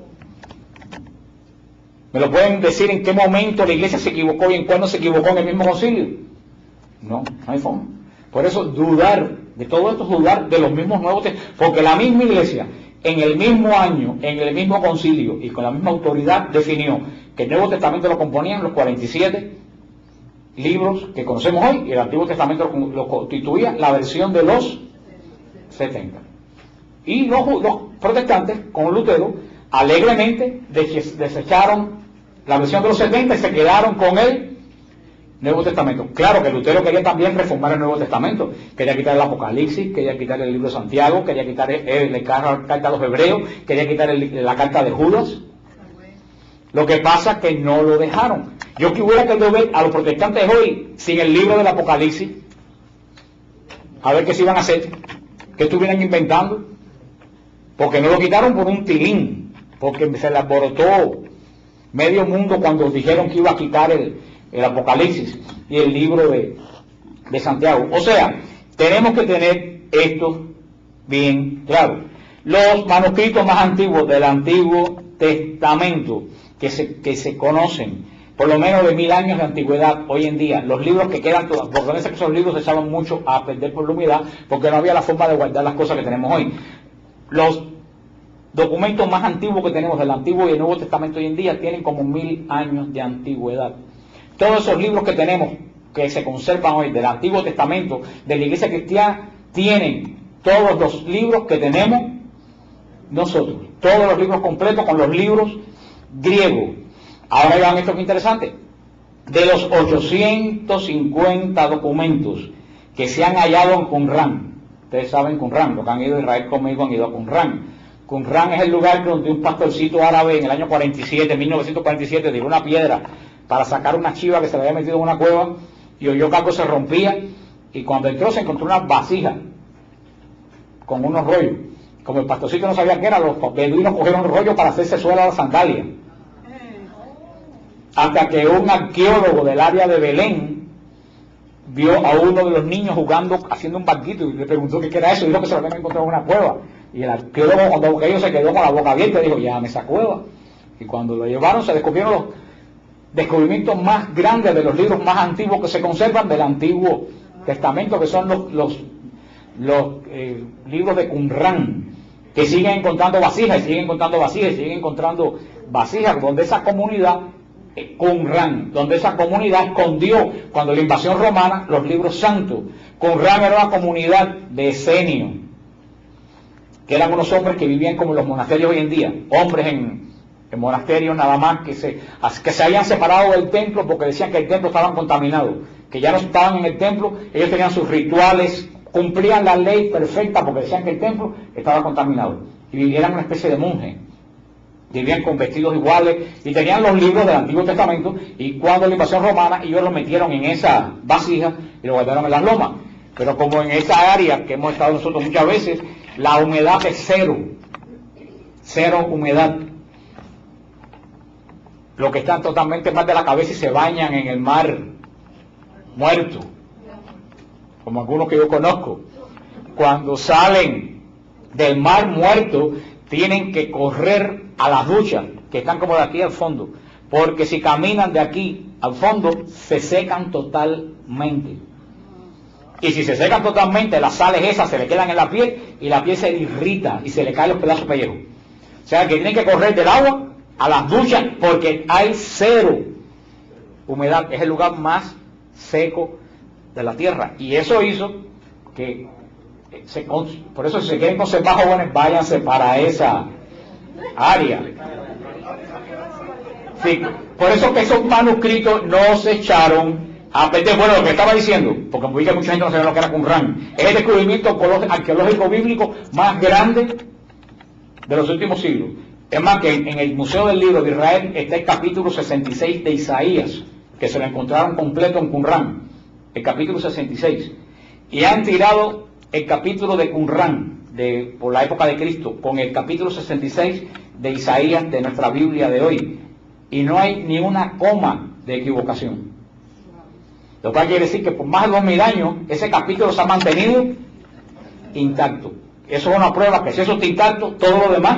¿Me lo pueden decir en qué momento la Iglesia se equivocó y en cuándo se equivocó en el mismo concilio? No hay forma. Por eso dudar de todo esto es dudar de los mismos Nuevos Testamentos, porque la misma Iglesia en el mismo año, en el mismo concilio y con la misma autoridad definió que el Nuevo Testamento lo componían los 47 libros que conocemos hoy y el Antiguo Testamento lo constituía la versión de los 70. Y los protestantes, con Lutero, alegremente desecharon la versión de los 70 y se quedaron con el Nuevo Testamento. Claro que Lutero quería también reformar el Nuevo Testamento, quería quitar el Apocalipsis, quería quitar el libro de Santiago, quería quitar la carta a los Hebreos, quería quitar la carta de Judas. Lo que pasa es que no lo dejaron. Yo que hubiera querido ver a los protestantes hoy sin el libro del Apocalipsis, a ver qué se iban a hacer, qué estuvieran inventando, porque no lo quitaron por un tilín, porque se le alborotó medio mundo cuando dijeron que iba a quitar el Apocalipsis y el libro de Santiago. O sea, tenemos que tener esto bien claro. Los manuscritos más antiguos del Antiguo Testamento que se conocen, por lo menos de 1000 años de antigüedad hoy en día, los libros que quedan, porque esos libros se echaban mucho a perder por la humedad, porque no había la forma de guardar las cosas que tenemos hoy. Los documentos más antiguos que tenemos del Antiguo y el Nuevo Testamento hoy en día tienen como 1000 años de antigüedad. Todos esos libros que tenemos, que se conservan hoy del Antiguo Testamento, de la Iglesia Cristiana, tienen todos los libros que tenemos nosotros, todos los libros completos con los libros griegos. Ahora vean esto que interesante. De los 850 documentos que se han hallado en Qumran, ustedes saben Qumran, los que han ido a Israel conmigo han ido a Qumran. Qumran es el lugar donde un pastorcito árabe en el año 1947, tiró una piedra para sacar una chiva que se le había metido en una cueva y oyó que algo se rompía, y cuando entró se encontró una vasija con unos rollos. Como el pastorcito no sabía qué era, los beduinos cogieron rollos para hacerse suela a la sandalia. Hasta que un arqueólogo del área de Belén vio a uno de los niños jugando, haciendo un barquito, y le preguntó qué era eso, y dijo que se lo habían encontrado en una cueva. Y el arqueólogo, cuando aquello, se quedó con la boca abierta y dijo, llévame esa cueva. Y cuando lo llevaron se descubrieron los descubrimientos más grandes de los libros más antiguos que se conservan del Antiguo Testamento, que son los libros de Qumran, que siguen encontrando vasijas, y siguen encontrando vasijas, y siguen encontrando vasijas, donde esa comunidad, Qumran, donde esa comunidad escondió, cuando la invasión romana, los libros santos. Qumran era una comunidad de esenios, que eran unos hombres que vivían como en los monasterios hoy en día, hombres en monasterios nada más, que se habían separado del templo porque decían que el templo estaba contaminado, que ya no estaban en el templo, ellos tenían sus rituales, cumplían la ley perfecta porque decían que el templo estaba contaminado, y eran una especie de monjes, vivían con vestidos iguales y tenían los libros del Antiguo Testamento, y cuando la invasión romana ellos los metieron en esa vasija y lo guardaron en las lomas. Pero como en esa área que hemos estado nosotros muchas veces, la humedad es cero humedad. Los que están totalmente mal de la cabeza y se bañan en el mar muerto, como algunos que yo conozco, cuando salen del mar muerto tienen que correr a las duchas que están como de aquí al fondo, porque si caminan de aquí al fondo se secan totalmente, y si se secan totalmente las sales esas se le quedan en la piel y la piel se irrita y se le caen los pedazos de pellejo. O sea que tienen que correr del agua a las duchas porque hay cero humedad, es el lugar más seco de la tierra. Y eso hizo que, por eso si se quieren conservar jóvenes, váyanse para esa área. Sí, por eso que esos manuscritos no se echaron a perder. Bueno, lo que estaba diciendo, porque mucha gente no sabía lo que era Qumran, es el descubrimiento arqueológico bíblico más grande de los últimos siglos. Es más, que en el Museo del Libro de Israel está el capítulo 66 de Isaías, que se lo encontraron completo en Qumran, el capítulo 66. Y han tirado el capítulo de Qumran, por la época de Cristo, con el capítulo 66 de Isaías de nuestra Biblia de hoy. Y no hay ni una coma de equivocación. Lo cual quiere decir que por más de 2000 años, ese capítulo se ha mantenido intacto. Eso es una prueba que si eso está intacto, todo lo demás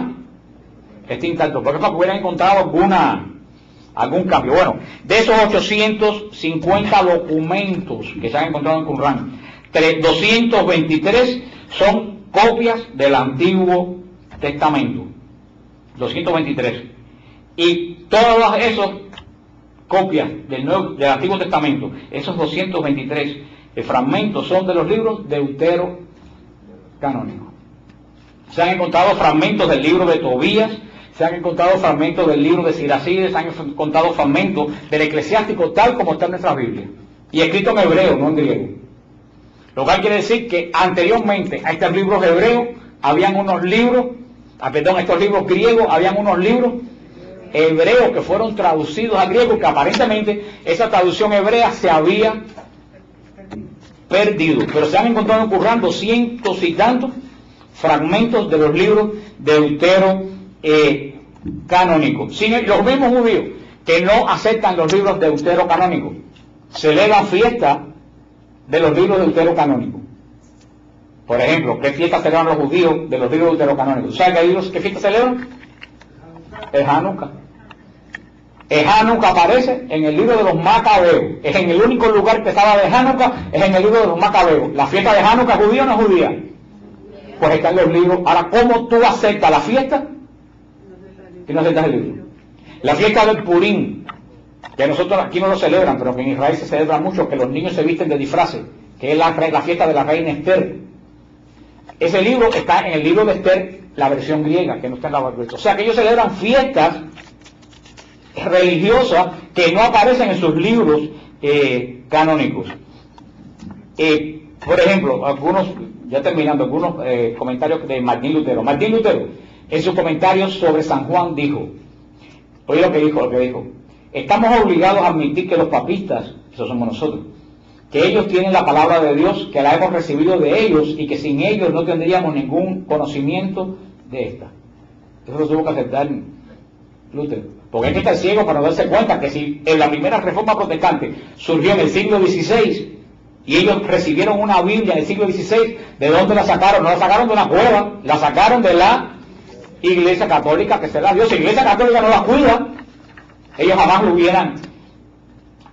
está intacto. Porque para que hubieran encontrado algún cambio. Bueno, de esos 850 documentos que se han encontrado en Qumran, 223 son copias del Antiguo Testamento. 223. Y todas esas copias del Antiguo Testamento, esos 223 fragmentos son de los libros deuterocanónicos. Se han encontrado fragmentos del libro de Tobías, se han encontrado fragmentos del libro de Siracides, se han encontrado fragmentos del Eclesiástico tal como está en nuestra Biblia. Y escrito en hebreo, no en griego. Lo cual quiere decir que anteriormente a estos libros hebreos habían unos libros, estos libros griegos, habían unos libros hebreos que fueron traducidos al griego, que aparentemente esa traducción hebrea se había perdido. Pero se han encontrado en Qumran 200 y tantos fragmentos de los libros deuterocanónicos. Los mismos judíos que no aceptan los libros deuterocanónicos celebran fiesta de los libros deuterocanónicos. Por ejemplo, ¿qué fiesta celebran los judíos de los libros deuterocanónicos? ¿Sabes qué fiesta celebran? El Hanukkah. El Hanukkah aparece en el libro de los Macabeos. Es en el único lugar que estaba de Hanukkah, es en el libro de los Macabeos. ¿La fiesta de Hanukkah es judía o no es judía? Pues está en los libros. Ahora, ¿cómo tú aceptas la fiesta y no aceptas el libro? La fiesta del Purim, que nosotros aquí no lo celebran, pero que en Israel se celebra mucho, que los niños se visten de disfraces, que es la fiesta de la reina Esther. Ese libro está en el libro de Esther, la versión griega, que no está en la versión. O sea que ellos celebran fiestas religiosas que no aparecen en sus libros canónicos. Por ejemplo, algunos comentarios de Martín Lutero. Martín Lutero, en sus comentarios sobre San Juan, dijo, oye lo que dijo, estamos obligados a admitir que los papistas, esos somos nosotros, que ellos tienen la palabra de Dios, que la hemos recibido de ellos y que sin ellos no tendríamos ningún conocimiento de esta. Eso lo tuvo que aceptar Lutero, porque hay que estar ciego para darse cuenta que si en la primera reforma protestante surgió en el siglo XVI y ellos recibieron una Biblia en el siglo XVI, ¿de dónde la sacaron? No la sacaron de una cueva, la sacaron de la Iglesia Católica que se la dio. Si la Iglesia Católica no la cuida, ellos jamás lo hubieran.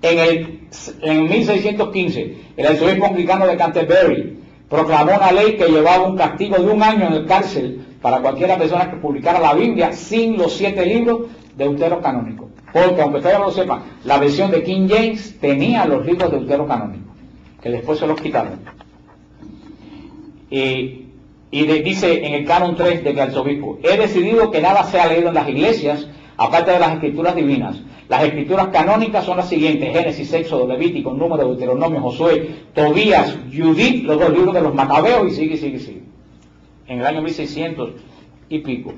En 1615, el arzobispo anglicano de Canterbury proclamó una ley que llevaba un castigo de 1 año en el cárcel para cualquiera persona que publicara la Biblia sin los 7 libros deuterocanónicos. Porque, aunque ustedes no lo sepan, la versión de King James tenía los libros deuterocanónicos, que después se los quitaron. Dice en el canon 3 del arzobispo, he decidido que nada sea leído en las iglesias, aparte de las escrituras divinas. Las escrituras canónicas son las siguientes: Génesis, Éxodo, Levítico, Número, Deuteronomio, Josué, Tobías, Judith, los 2 libros de los Macabeos, y sigue. En el año 1600 y pico.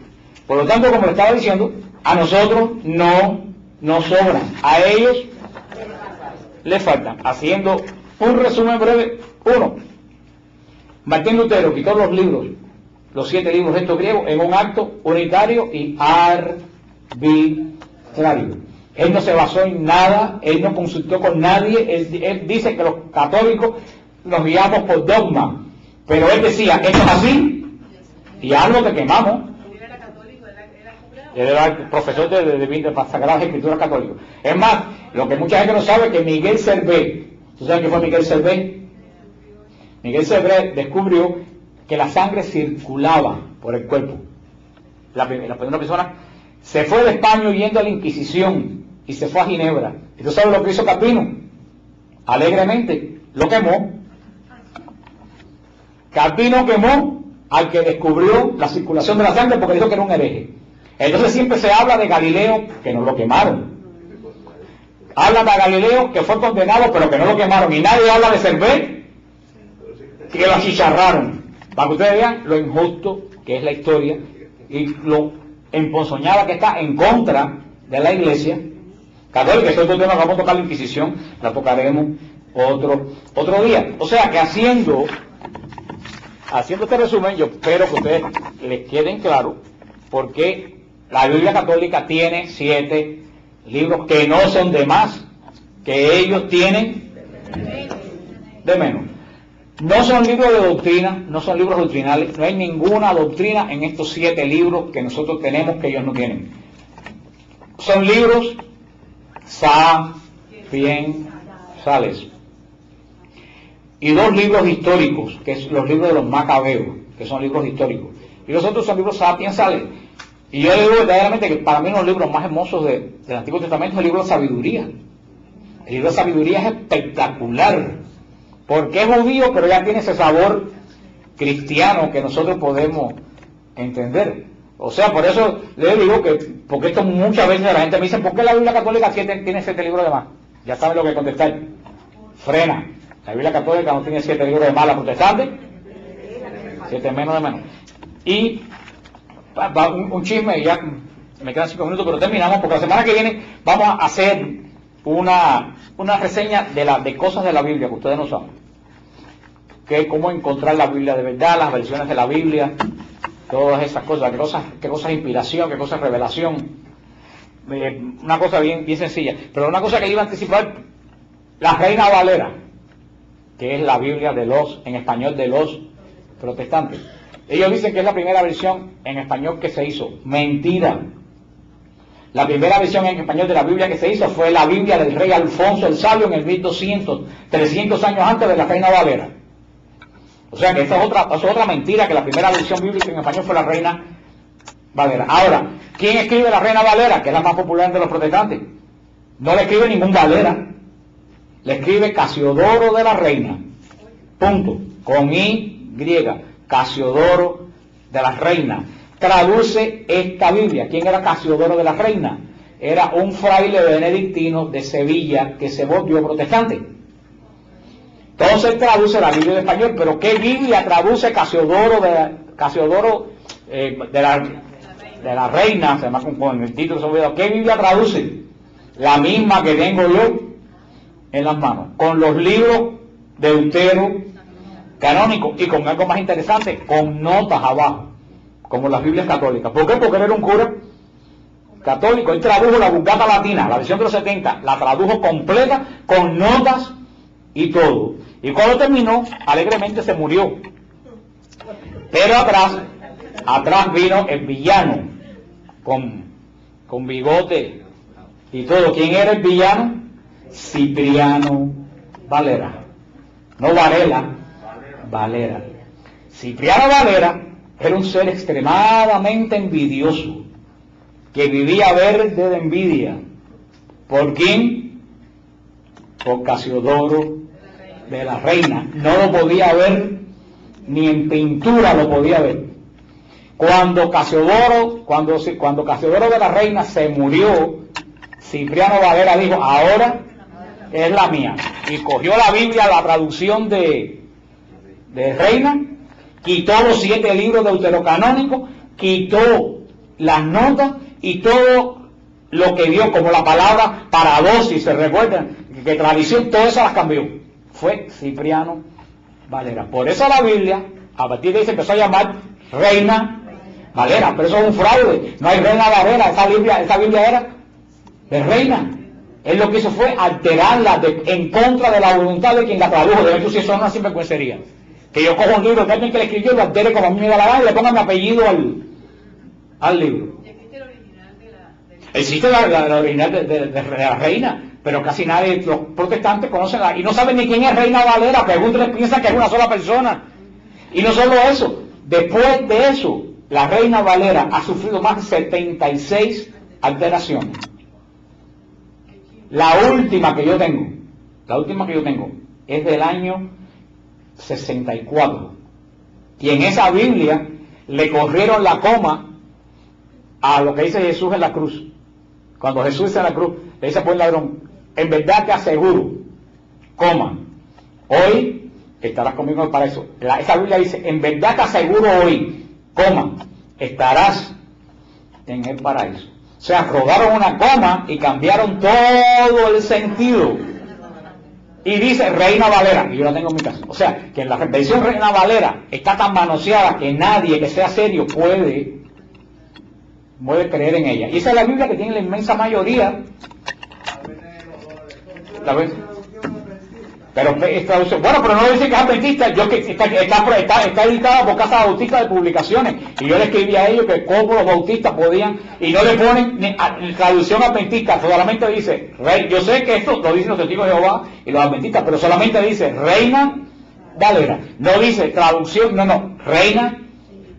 Por lo tanto, como le estaba diciendo, a nosotros no nos sobran, a ellos les faltan. Haciendo un resumen breve, 1. Martín Lutero quitó los libros, los 7 libros estos griegos, en un acto unitario y arbitrario. Él no se basó en nada, él no consultó con nadie, él dice que los católicos nos guiamos por dogma, pero él decía, esto es así, y algo te quemamos. ¿Él era católico? Él era el profesor de Sagradas Escrituras católicas. Es más, lo que mucha gente no sabe es que Miguel Servet, ¿tú sabes quién fue Miguel Servet? Miguel Servet descubrió que la sangre circulaba por el cuerpo. La primera persona se fue de España huyendo a la Inquisición y se fue a Ginebra. ¿Y tú sabes lo que hizo Calvino? Alegremente lo quemó. Calvino quemó al que descubrió la circulación de la sangre porque dijo que era un hereje. Entonces siempre se habla de Galileo, que no lo quemaron. Hablan de Galileo, que fue condenado, pero que no lo quemaron. Y nadie habla de Servet, que lo achicharraron. Para que ustedes vean lo injusto que es la historia y lo emponzoñada que está en contra de la iglesia católica. Eso es otro tema que vamos a tocar, la Inquisición, la tocaremos otro día. O sea que haciendo este resumen, yo espero que a ustedes les queden claro por qué la Biblia católica tiene 7 libros que no son de más, que ellos tienen de menos. No son libros de doctrina, no son libros doctrinales, no hay ninguna doctrina en estos 7 libros que nosotros tenemos que ellos no tienen. Son libros sapiensales. Y 2 libros históricos, que son los libros de los Macabeos, que son libros históricos. Y los otros son libros sapiensales. Y yo digo verdaderamente que para mí uno de los libros más hermosos del Antiguo Testamento es el libro de sabiduría. El libro de sabiduría es espectacular, porque es judío, pero ya tiene ese sabor cristiano que nosotros podemos entender. O sea, por eso le digo que, porque esto muchas veces la gente me dice, ¿por qué la Biblia católica tiene 7 libros de más? Ya saben lo que contestar. Frena. La Biblia católica no tiene 7 libros de más, la protestante 7 menos de menos. Y un chisme, ya me quedan 5 minutos, pero terminamos, porque la semana que viene vamos a hacer una reseña de cosas de la Biblia que ustedes no saben. Que cómo encontrar la Biblia de verdad, las versiones de la Biblia, todas esas cosas, qué cosas inspiración, qué cosas revelación. Una cosa bien sencilla. Pero una cosa que iba a anticipar, la Reina Valera, que es la Biblia en español de los protestantes. Ellos dicen que es la primera versión en español que se hizo. Mentira. La primera versión en español de la Biblia que se hizo fue la Biblia del rey Alfonso el Sabio en el 1200, 300 años antes de la Reina Valera. O sea que esa es otra mentira, que la primera versión bíblica en español fue la Reina Valera. Ahora, ¿quién escribe la Reina Valera, que es la más popular de los protestantes? No le escribe ningún Valera, le escribe Casiodoro de la Reina. Punto. Con Y, Casiodoro de la Reina. Traduce esta Biblia. ¿Quién era Casiodoro de la Reina? Era un fraile benedictino de Sevilla que se volvió protestante. Entonces traduce la Biblia en español, pero ¿qué Biblia traduce Casiodoro de la Reina? Se llama con el título sobre video. ¿Qué Biblia traduce? La misma que tengo yo en las manos, con los libros de Deutero canónicos y con algo más interesante, con notas abajo, como las Biblias católicas. ¿Por qué? Porque él era un cura católico. Él tradujo la Vulgata Latina, la versión de los 70, la tradujo completa, con notas y todo. Y cuando terminó, alegremente se murió. Pero atrás vino el villano, con bigote y todo. ¿Quién era el villano? Cipriano Valera. No Varela, Valera. Cipriano Valera era un ser extremadamente envidioso, que vivía verde de envidia. ¿Por quién? Por Casiodoro de la Reina. No lo podía ver, ni en pintura lo podía ver. Cuando Casiodoro de la Reina se murió, Cipriano Valera dijo, ahora es la mía. Y cogió la Biblia, la traducción de Reina, quitó los 7 libros deuterocanónicos, quitó las notas y todo lo que dio, como la palabra paradosis, se recuerdan, que tradición, todo eso las cambió. Fue Cipriano Valera. Por eso la Biblia, a partir de ahí se empezó a llamar Reina Valera, pero eso es un fraude. No hay Reina Valera, esa Biblia era de Reina. Él lo que hizo fue alterarla en contra de la voluntad de quien la tradujo. De hecho, si eso es una sinvergüencería. Que yo cojo un libro que alguien que le escribió y lo altere como a mí me da la gana y le ponga mi apellido al libro. ¿Existe el original Existe la original de la Reina, pero casi nadie, los protestantes conocen y no saben ni quién es Reina Valera. Pregúntenles, piensan que es una sola persona. Y no solo eso, después de eso, la Reina Valera ha sufrido más de 76 alteraciones. La última que yo tengo, es del año 64. Y en esa Biblia le corrieron la coma a lo que dice Jesús en la cruz. Cuando Jesús dice en la cruz, le dice por el ladrón, en verdad te aseguro, coma, hoy estarás conmigo en el paraíso. Esa Biblia dice, en verdad te aseguro hoy, coma, estarás en el paraíso. O sea, robaron una coma y cambiaron todo el sentido. Y dice Reina Valera, y yo la tengo en mi casa. O sea, que en la versión Reina Valera está tan manoseada que nadie que sea serio puede creer en ella. Y esa es la Biblia que tiene la inmensa mayoría. ¿La ves? Pero bueno, pero no dice que es adventista, está editada por Casa Bautista de Publicaciones, y yo le escribí a ellos que cómo los bautistas podían, y no le ponen ni traducción adventista, solamente dice, yo sé que esto lo dicen los testigos de Jehová y los adventistas, pero solamente dice Reina Valera, no dice traducción, no, Reina,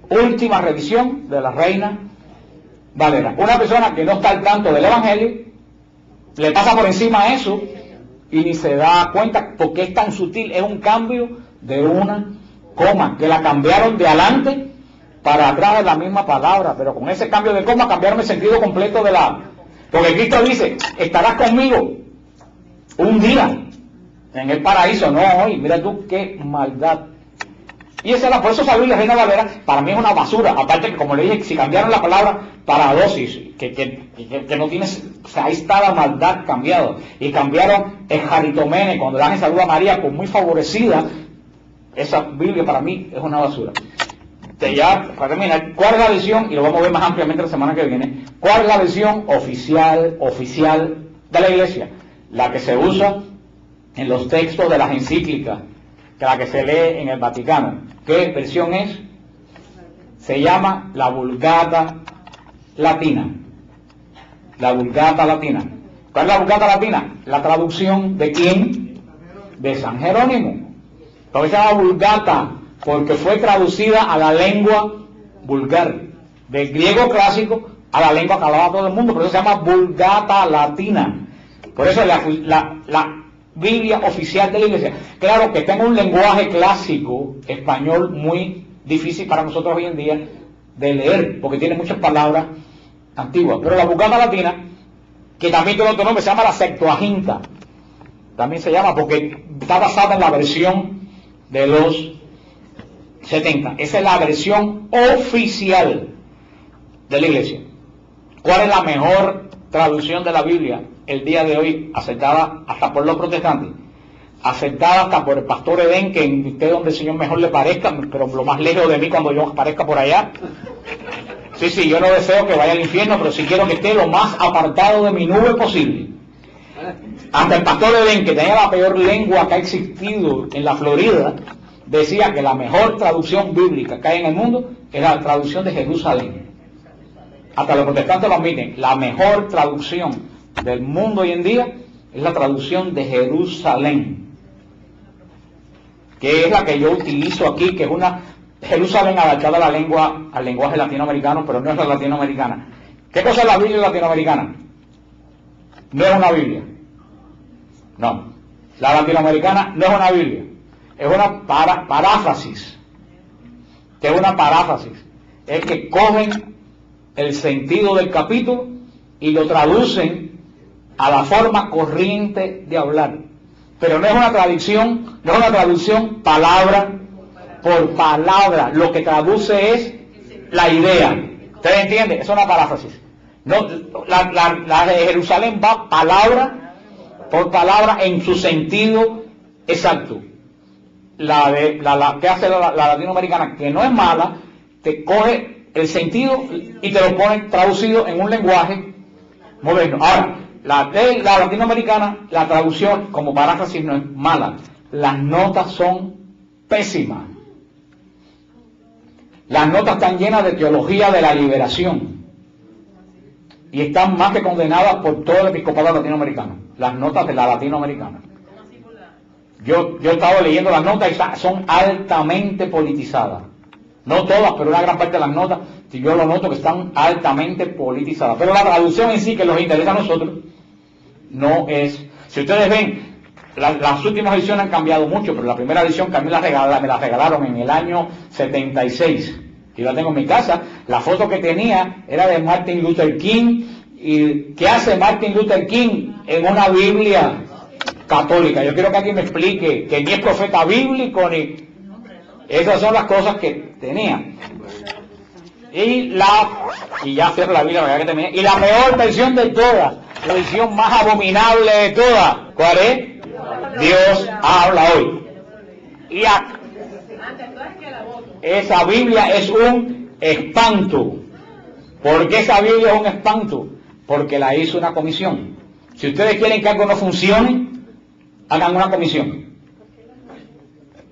última revisión de la Reina Valera. Una persona que no está al tanto del Evangelio, le pasa por encima eso, y ni se da cuenta porque es tan sutil, es un cambio de una coma, que la cambiaron de adelante para atrás de la misma palabra, pero con ese cambio de coma cambiaron el sentido completo de la... Porque Cristo dice, estarás conmigo un día en el paraíso, no hoy, mira tú qué maldad. Y esa era, por eso esa Biblia Reina Valera para mí es una basura, aparte que como le dije, si cambiaron la palabra para dosis, que no tienes, o sea, ahí está la maldad cambiado, y cambiaron el Jaritomene, cuando le dan salud a María, pues muy favorecida, esa Biblia para mí es una basura. Ya, para terminar, ¿cuál es la versión? Y lo vamos a ver más ampliamente la semana que viene. ¿Cuál es la versión oficial de la Iglesia? La que se usa en los textos de las encíclicas, que la que se lee en el Vaticano. ¿Qué versión es? Se llama la Vulgata Latina. La Vulgata Latina. ¿Cuál es la Vulgata Latina? La traducción de ¿quién? De San Jerónimo. ¿Por qué se llama Vulgata? Porque fue traducida a la lengua vulgar, del griego clásico a la lengua que hablaba todo el mundo, por eso se llama Vulgata Latina. Por eso la Biblia oficial de la Iglesia. Claro que tenga un lenguaje clásico español muy difícil para nosotros hoy en día de leer, porque tiene muchas palabras antiguas. Pero la Vulgata Latina, que también tiene otro nombre, se llama la Septuaginta. También se llama porque está basada en la versión de los 70. Esa es la versión oficial de la Iglesia. ¿Cuál es la mejor traducción de la Biblia el día de hoy, aceptada hasta por los protestantes, aceptada hasta por el pastor Edén, que esté donde el Señor mejor le parezca, pero lo más lejos de mí cuando yo aparezca por allá? Sí, yo no deseo que vaya al infierno, pero sí quiero que esté lo más apartado de mi nube posible. Hasta el pastor Edén, que tenía la peor lengua que ha existido en la Florida, decía que la mejor traducción bíblica que hay en el mundo es la traducción de Jerusalén. Hasta los protestantes lo admiten. La mejor traducción del mundo hoy en día es la traducción de Jerusalén, que es la que yo utilizo aquí, que es una Jerusalén adaptada a al lenguaje latinoamericano, pero no es la latinoamericana. ¿Qué cosa es la Biblia latinoamericana? No es una Biblia. No. La latinoamericana no es una Biblia. Es una paráfrasis. ¿Qué es una paráfrasis? Es que cogen el sentido del capítulo y lo traducen a la forma corriente de hablar. Pero no es una traducción palabra por palabra. Lo que traduce es la idea. ¿Ustedes entienden? Es una paráfrasis. No, la de Jerusalén va palabra por palabra en su sentido exacto. La que hace la latinoamericana, que no es mala, te coge el sentido y te lo pone traducido en un lenguaje moderno. Ahora, la latinoamericana, la traducción como paráfrasis no es mala. Las notas son pésimas. Las notas están llenas de teología de la liberación. Y están más que condenadas por todo el episcopado latinoamericano. Las notas de la latinoamericana. Yo he estado leyendo las notas y son altamente politizadas. No todas, pero una gran parte de las notas, si yo lo noto, que están altamente politizadas. Pero la traducción en sí, que nos interesa a nosotros, no es... Si ustedes ven las últimas ediciones han cambiado mucho, pero la primera edición que a mí me la regalaron en el año 76. Yo la tengo en mi casa. La foto que tenía era de Martin Luther King. ¿Y qué hace Martin Luther King en una Biblia católica? Yo quiero que alguien me explique que ni es profeta bíblico ni... Esas son las cosas que tenía. Y ya cierro la Biblia, que terminé. Y la peor versión de todas, la versión más abominable de todas, ¿cuál es? Dios habla hoy. Y esa Biblia es un espanto. ¿Por qué esa Biblia es un espanto? Porque la hizo una comisión. Si ustedes quieren que algo no funcione, hagan una comisión.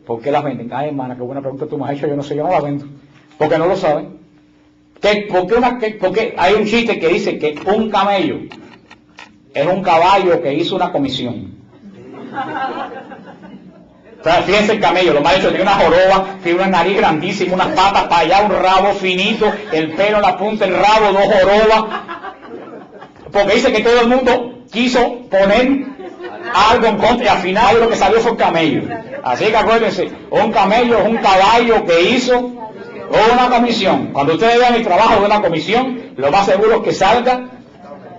¿Por qué las venden? Ay, hermana, qué buena pregunta tú me has hecho. Yo no sé, yo no la vendo. Porque no lo saben. Porque hay un chiste que dice que un camello es un caballo que hizo una comisión. O sea, fíjense el camello, lo más hecho, tiene una joroba, tiene una nariz grandísima, unas patas para allá, un rabo finito, el pelo en la punta del rabo, dos jorobas. Porque dice que todo el mundo quiso poner algo en contra y al final lo que salió fue un camello. Así que acuérdense, un camello es un caballo que hizo una comisión. Cuando ustedes vean el trabajo de una comisión, lo más seguro es que salga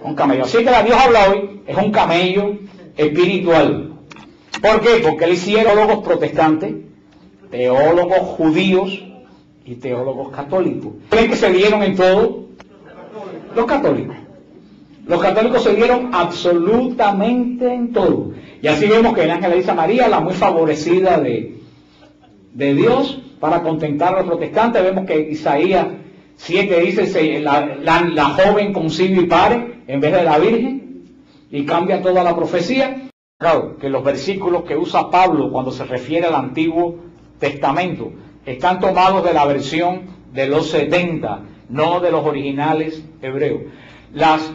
un camello. Así que la Dios habla hoy es un camello espiritual. ¿Por qué? Porque le hicieron teólogos protestantes, teólogos judíos y teólogos católicos. ¿Creen que se dieron en todo? Los católicos. Los católicos se dieron absolutamente en todo. Y así vemos que el ángel le dice a María, la muy favorecida de Dios, para contentar a los protestantes. Vemos que Isaías 7 dice, la joven concibe y pare en vez de la virgen, y cambia toda la profecía. Claro, que los versículos que usa Pablo cuando se refiere al Antiguo Testamento están tomados de la versión de los 70, no de los originales hebreos. Las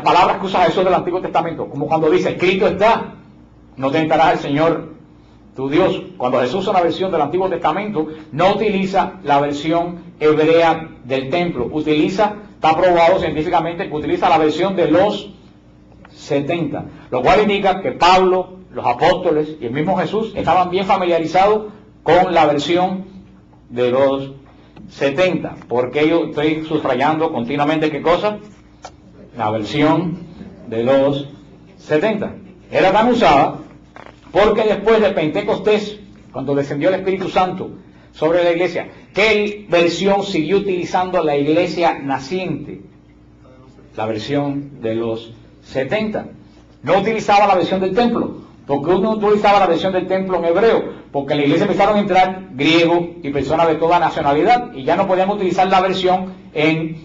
palabras que usa Jesús del Antiguo Testamento, como cuando dice, escrito está, no tentarás al Señor tu Dios. Cuando Jesús usa una versión del Antiguo Testamento, no utiliza la versión hebrea del templo, está probado científicamente que utiliza la versión de los 70, lo cual indica que Pablo, los apóstoles y el mismo Jesús estaban bien familiarizados con la versión de los 70, porque yo estoy subrayando continuamente ¿qué cosa? La versión de los 70. Era tan usada porque después de Pentecostés, cuando descendió el Espíritu Santo sobre la iglesia, ¿qué versión siguió utilizando la iglesia naciente? La versión de los 70. No utilizaba la versión del templo. Porque uno utilizaba la versión del templo en hebreo, porque en la iglesia empezaron a entrar griegos y personas de toda nacionalidad, y ya no podíamos utilizar la versión en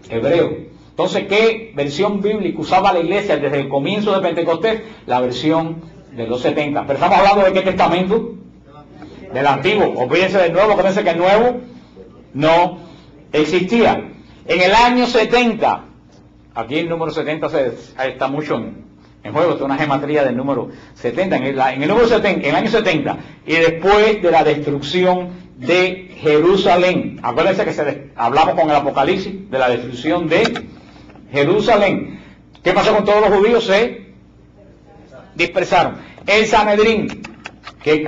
hebreo. Entonces, ¿qué versión bíblica usaba la iglesia desde el comienzo de Pentecostés? La versión de los 70. Pero estamos hablando de qué testamento? Del antiguo. Olvídense del nuevo, acuérdense que el nuevo no existía. En el año 70, aquí el número 70 está mucho en juego, es una gematría del número 70, en el año 70, y después de la destrucción de Jerusalén. Acuérdense que hablamos con el Apocalipsis de la destrucción de Jerusalén. ¿Qué pasó con todos los judíos? Se dispersaron. El Sanedrín,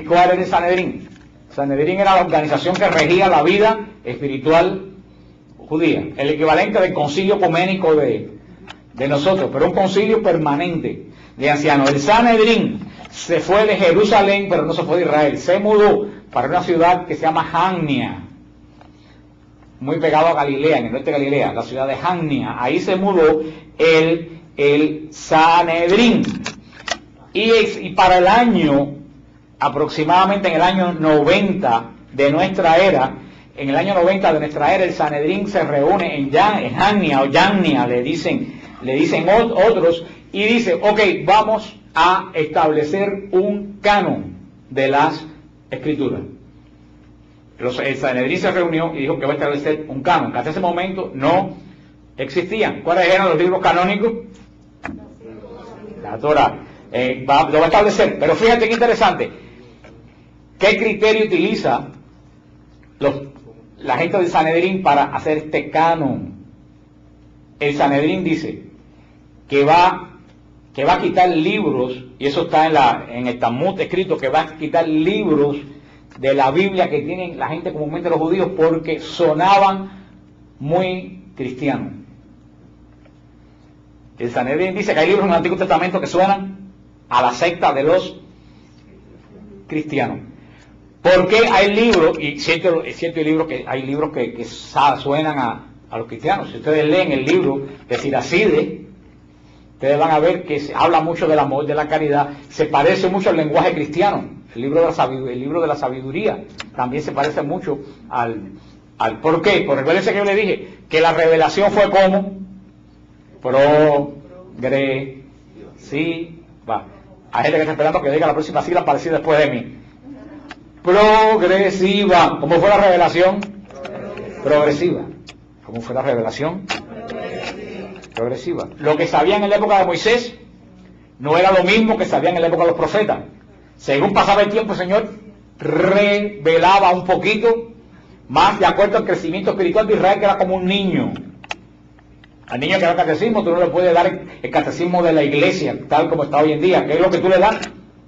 ¿cuál era el Sanedrín? Sanedrín era la organización que regía la vida espiritual judía, el equivalente del concilio ecuménico de nosotros, pero un concilio permanente de ancianos. El Sanedrín se fue de Jerusalén, pero no se fue de Israel, se mudó para una ciudad que se llama Jamnia, muy pegado a Galilea, en el norte de Galilea, la ciudad de Jamnia. Ahí se mudó el Sanedrín. Y para el año, aproximadamente en el año 90 de nuestra era, el Sanedrín se reúne en Jamnia, o Jamnia, le dicen otros, y dice, ok, vamos a establecer un canon de las Escrituras. El Sanedrín se reunió y dijo que va a establecer un canon, que hasta ese momento no existían. ¿Cuáles eran los libros canónicos? La Torá. Lo va a establecer, pero fíjate qué interesante. ¿Qué criterio utiliza la gente del Sanedrín para hacer este canon? El Sanedrín dice que que va a quitar libros, y eso está en el Talmud escrito, que va a quitar libros de la Biblia que tienen la gente comúnmente los judíos porque sonaban muy cristianos. El Sanedrín dice que hay libros en el Antiguo Testamento que suenan a la secta de los cristianos. ¿Por qué hay libros? Y es cierto que hay libros que suenan a los cristianos. Si ustedes leen el libro de Siracide, ustedes van a ver que se habla mucho del amor, de la caridad, se parece mucho al lenguaje cristiano. El libro de la sabiduría también se parece mucho al ¿por qué? Pues recuérdense que yo le dije que la revelación fue como progresiva. Hay gente que está esperando que diga la próxima sigla para decir después de mí. Progresiva. ¿Cómo fue la revelación? Progresiva. ¿Cómo fue la revelación? Progresiva. Lo que sabían en la época de Moisés no era lo mismo que sabían en la época de los profetas. Según pasaba el tiempo, el Señor revelaba un poquito más de acuerdo al crecimiento espiritual de Israel, que era como un niño. Al niño que da catecismo, tú no le puedes dar el catecismo de la iglesia, tal como está hoy en día, que es lo que tú le das,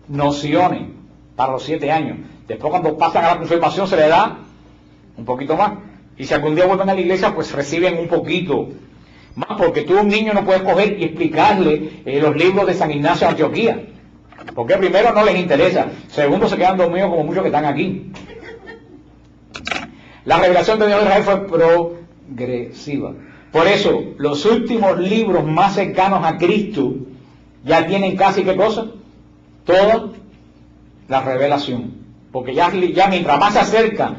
nociones para los 7 años. Después, cuando pasan a la confirmación, se le da un poquito más. Y si algún día vuelven a la iglesia, pues reciben un poquito más, porque tú, un niño, no puedes coger y explicarle los libros de San Ignacio de Antioquía, porque primero no les interesa, segundo se quedan dormidos como muchos que están aquí. La revelación de Dios de Israel fue progresiva. Por eso, los últimos libros más cercanos a Cristo ya tienen casi, ¿qué cosa? Toda la revelación. Porque ya mientras más se acercan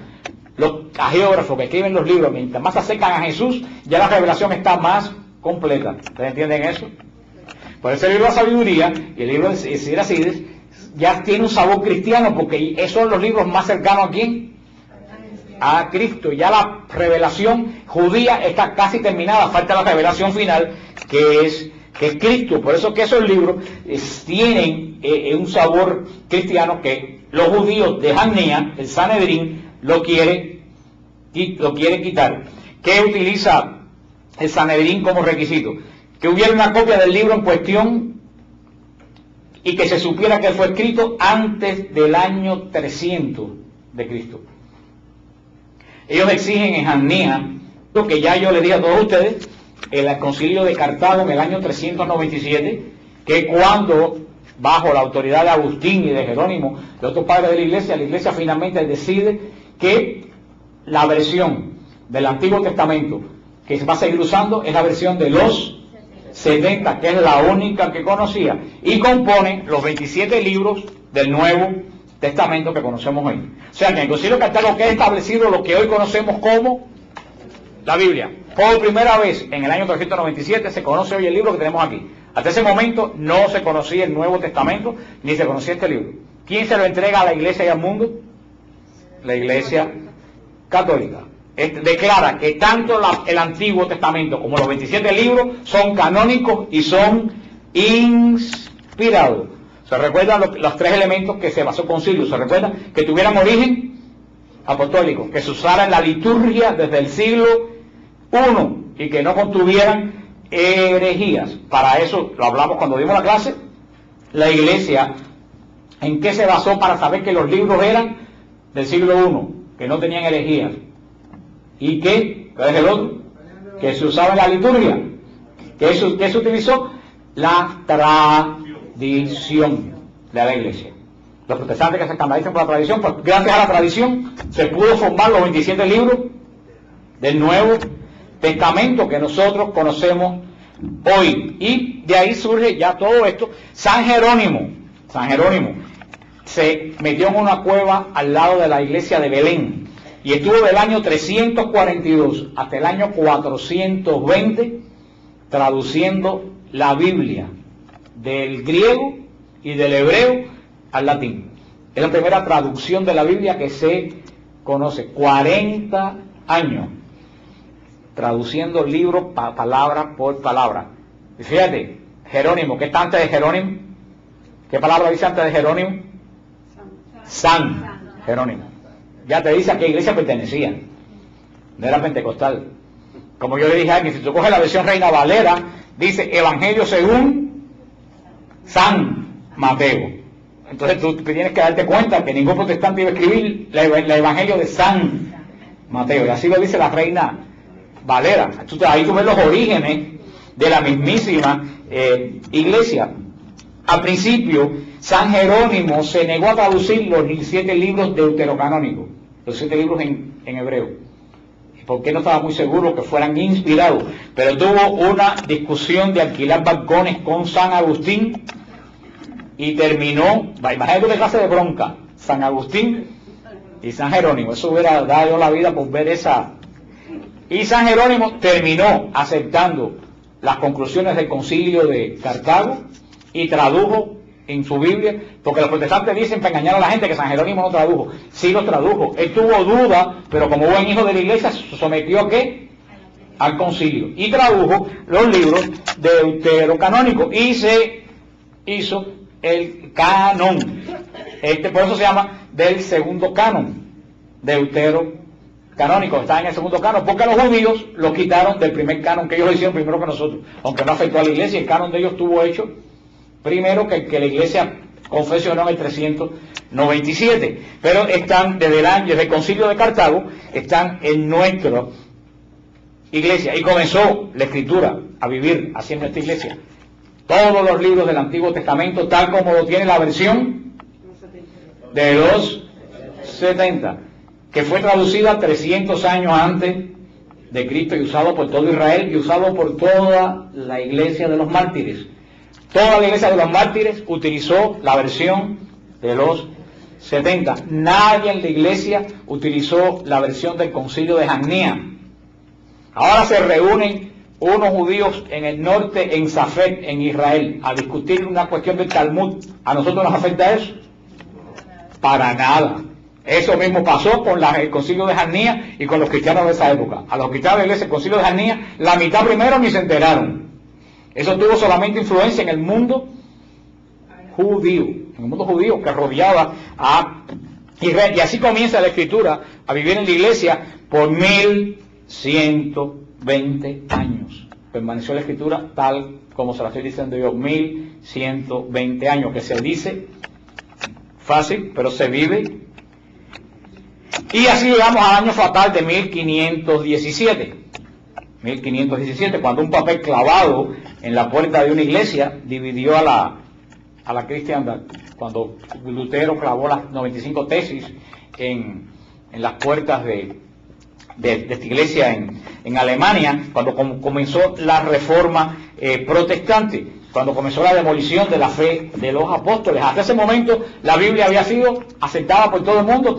los geógrafos que escriben los libros, mientras más se acercan a Jesús, ya la revelación está más completa. ¿Ustedes entienden eso? Por eso el libro de la sabiduría y el libro de Siracides ya tiene un sabor cristiano, porque esos son los libros más cercanos a ¿quién? A Cristo. Ya la revelación judía está casi terminada, falta la revelación final, que es Cristo. Por eso que esos libros tienen un sabor cristiano que los judíos de Hanía, el Sanedrín, lo quiere quitar. ¿Qué utiliza el Sanedrín como requisito? Que hubiera una copia del libro en cuestión y que se supiera que fue escrito antes del año 300 de Cristo. Ellos exigen en Hanía, lo que ya yo le dije a todos ustedes, el concilio de Cartago en el año 397, que cuando, bajo la autoridad de Agustín y de Jerónimo, de otros padres de la iglesia finalmente decide que la versión del Antiguo Testamento que se va a seguir usando es la versión de los 70, que es la única que conocía, y compone los 27 libros del Nuevo Testamento que conocemos hoy. O sea que en el concilio de Cartago queda establecido lo que hoy conocemos como la Biblia. Por primera vez en el año 397 se conoce hoy el libro que tenemos aquí. Hasta ese momento no se conocía el Nuevo Testamento, ni se conocía este libro. ¿Quién se lo entrega a la iglesia y al mundo? La Iglesia Católica. Declara que tanto el Antiguo Testamento como los 27 libros son canónicos y son inspirados. ¿Se recuerdan los 3 elementos que se basó el concilio? ¿Se recuerdan? Que tuvieran origen apostólico, que se usara en la liturgia desde el siglo I y que no contuvieran herejías. Para eso lo hablamos cuando dimos la clase. La iglesia, ¿en qué se basó para saber que los libros eran del siglo I? Que no tenían herejías. ¿Y qué? ¿Cuál es el otro? Que se usaba en la liturgia. ¿Qué se utilizó? La tradición de la iglesia. Los protestantes que se escandalizan por la tradición, pues gracias a la tradición se pudo formar los 27 libros del Nuevo Testamento que nosotros conocemos hoy. Y de ahí surge ya todo esto. San Jerónimo se metió en una cueva al lado de la iglesia de Belén y estuvo del año 342 hasta el año 420 traduciendo la Biblia del griego y del hebreo al latín. Es la primera traducción de la Biblia que se conoce. 40 años traduciendo libros palabra por palabra. Y fíjate, Jerónimo, ¿qué está antes de Jerónimo? ¿Qué palabra dice antes de Jerónimo? San Jerónimo. Ya te dice a qué iglesia pertenecía. No era pentecostal. Como yo le dije a alguien, si tú coges la versión Reina Valera, dice Evangelio según San Mateo. Entonces tú tienes que darte cuenta que ningún protestante iba a escribir el Evangelio de San Mateo, y así lo dice la Reina Valera. Entonces, ahí tú ves los orígenes de la mismísima iglesia. Al principio, San Jerónimo se negó a traducir los 7 libros deuterocanónicos, los 7 libros en hebreo, porque no estaba muy seguro que fueran inspirados, pero tuvo una discusión de alquilar balcones con San Agustín y terminó, imagínate una clase de bronca, San Agustín y San Jerónimo. Eso hubiera dado la vida por ver esa. Y San Jerónimo terminó aceptando las conclusiones del Concilio de Cartago y tradujo en su Biblia, porque los protestantes dicen para engañar a la gente que San Jerónimo no tradujo. Sí los tradujo. Él tuvo duda, pero como buen hijo de la iglesia se sometió ¿a qué? Al concilio. Y tradujo los libros deuterocanónicos y se hizo el canon. Por eso se llama del segundo canon, deuterocanónico. Está en el segundo canon, porque los judíos lo quitaron del primer canon, que ellos lo hicieron primero que nosotros, aunque no afectó a la iglesia. El canon de ellos estuvo hecho primero que la iglesia confesionó en el 397, pero están desde el concilio de Cartago, están en nuestra iglesia, y comenzó la escritura a vivir así en nuestra iglesia. Todos los libros del Antiguo Testamento, tal como lo tiene la versión de los 70, que fue traducida 300 años antes de Cristo y usado por todo Israel y usado por toda la iglesia de los mártires. Toda la iglesia de los mártires utilizó la versión de los 70. Nadie en la iglesia utilizó la versión del concilio de Jamnia. Ahora se reúnen unos judíos en el norte, en Safed, en Israel, a discutir una cuestión del Talmud. ¿A nosotros nos afecta eso? Para nada. Eso mismo pasó con el concilio de Jamnia y con los cristianos de esa época. A los cristianos de la iglesia, el concilio de Jamnia, la mitad primero ni se enteraron. Eso tuvo solamente influencia en el mundo judío, que rodeaba a Israel. Y así comienza la escritura a vivir en la iglesia por 1120 años. Permaneció la escritura tal como se la estoy diciendo yo, 1120 años, que se dice fácil, pero se vive. Y así llegamos al año fatal de 1517. 1517, cuando un papel clavado en la puerta de una iglesia dividió a la cristiandad. Cuando Lutero clavó las 95 tesis en las puertas de esta iglesia en Alemania, cuando comenzó la reforma protestante, cuando comenzó la demolición de la fe de los apóstoles. Hasta ese momento la Biblia había sido aceptada por todo el mundo,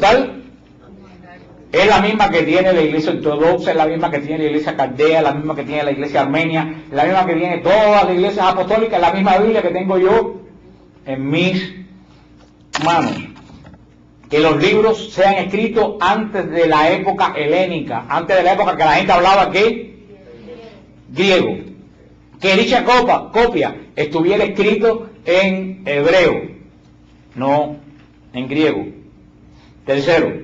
es la misma que tiene la iglesia ortodoxa, es la misma que tiene la iglesia caldea, la misma que tiene la iglesia armenia, la misma que tiene todas las iglesias apostólicas, la misma Biblia que tengo yo en mis manos. Que los libros sean escritos antes de la época helénica, antes de la época que la gente hablaba ¿qué? Griego. Que dicha copia estuviera escrito en hebreo, no en griego. Tercero,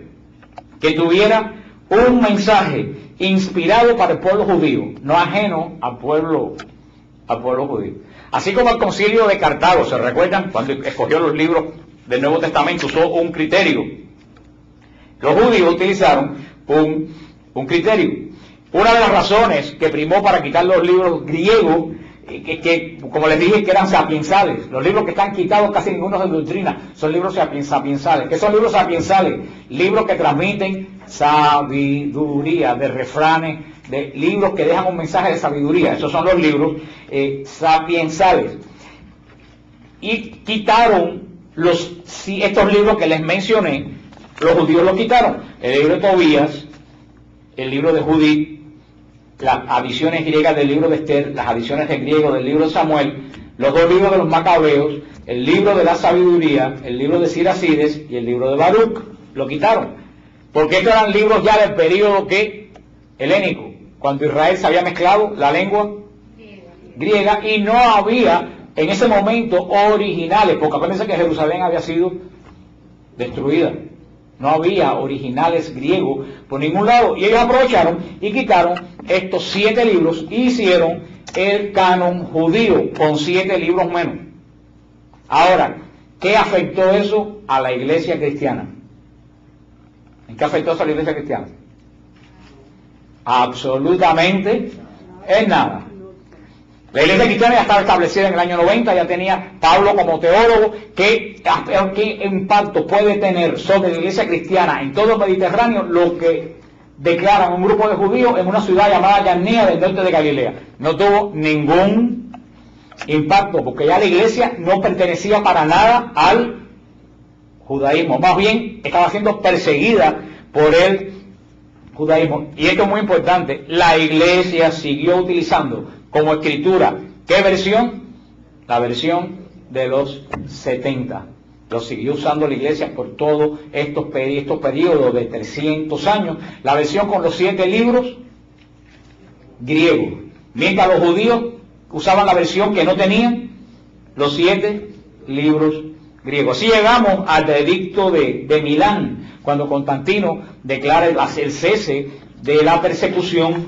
que tuviera un mensaje inspirado para el pueblo judío, no ajeno al pueblo judío. Así como el concilio de Cartago, ¿se recuerdan? Cuando escogió los libros del Nuevo Testamento, usó un criterio. Los judíos utilizaron un criterio. Una de las razones que primó para quitar los libros griegos, que como les dije, que eran sapiensales. Los libros que están quitados casi ninguno de doctrina, son libros sapiensales. ¿Qué son libros sapiensales? Libros que transmiten sabiduría, de refranes, de libros que dejan un mensaje de sabiduría. Esos son los libros sapiensales. Y quitaron estos libros que les mencioné, los judíos los quitaron. El libro de Tobías, el libro de Judith, las adiciones griegas del libro de Esther, las adiciones de griego del libro de Samuel, los 2 libros de los Macabeos, el libro de la sabiduría, el libro de Siracides y el libro de Baruch, lo quitaron. Porque estos eran libros ya del periodo helénico, cuando Israel se había mezclado la lengua griega y no había en ese momento originales, porque acuérdense que Jerusalén había sido destruida. No había originales griegos por ningún lado. Y ellos aprovecharon y quitaron estos 7 libros y hicieron el canon judío con 7 libros menos. Ahora, ¿qué afectó eso a la iglesia cristiana? ¿En qué afectó eso a la iglesia cristiana? Absolutamente en nada. La iglesia cristiana ya estaba establecida en el año 90, ya tenía Pablo como teólogo. ¿Qué impacto puede tener sobre la iglesia cristiana en todo el Mediterráneo lo que declaran un grupo de judíos en una ciudad llamada Yarnía del norte de Galilea? No tuvo ningún impacto, porque ya la iglesia no pertenecía para nada al judaísmo, más bien estaba siendo perseguida por el judaísmo. Y esto es muy importante, la iglesia siguió utilizando como escritura, ¿qué versión? La versión de los 70. Lo siguió usando la iglesia por todos estos periodos de 300 años, la versión con los 7 libros griegos, mientras los judíos usaban la versión que no tenían los 7 libros griegos. Así llegamos al edicto de Milán, cuando Constantino declara el cese de la persecución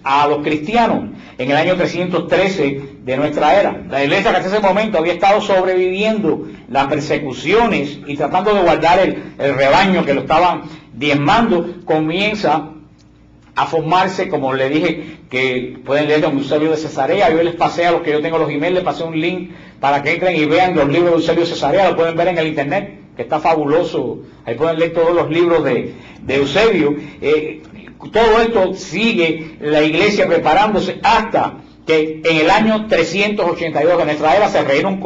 a los cristianos en el año 313 de nuestra era. La iglesia que hasta ese momento había estado sobreviviendo las persecuciones y tratando de guardar el rebaño que lo estaban diezmando, comienza a formarse, como le dije, que pueden leer Don Eusebio de Cesarea. Yo les pasé a los que yo tengo los emails, les pasé un link para que entren y vean los libros de Eusebio de Cesarea, lo pueden ver en el internet, que está fabuloso, ahí pueden leer todos los libros de Eusebio. Todo esto sigue la iglesia preparándose hasta que en el año 382 de nuestra era se reúne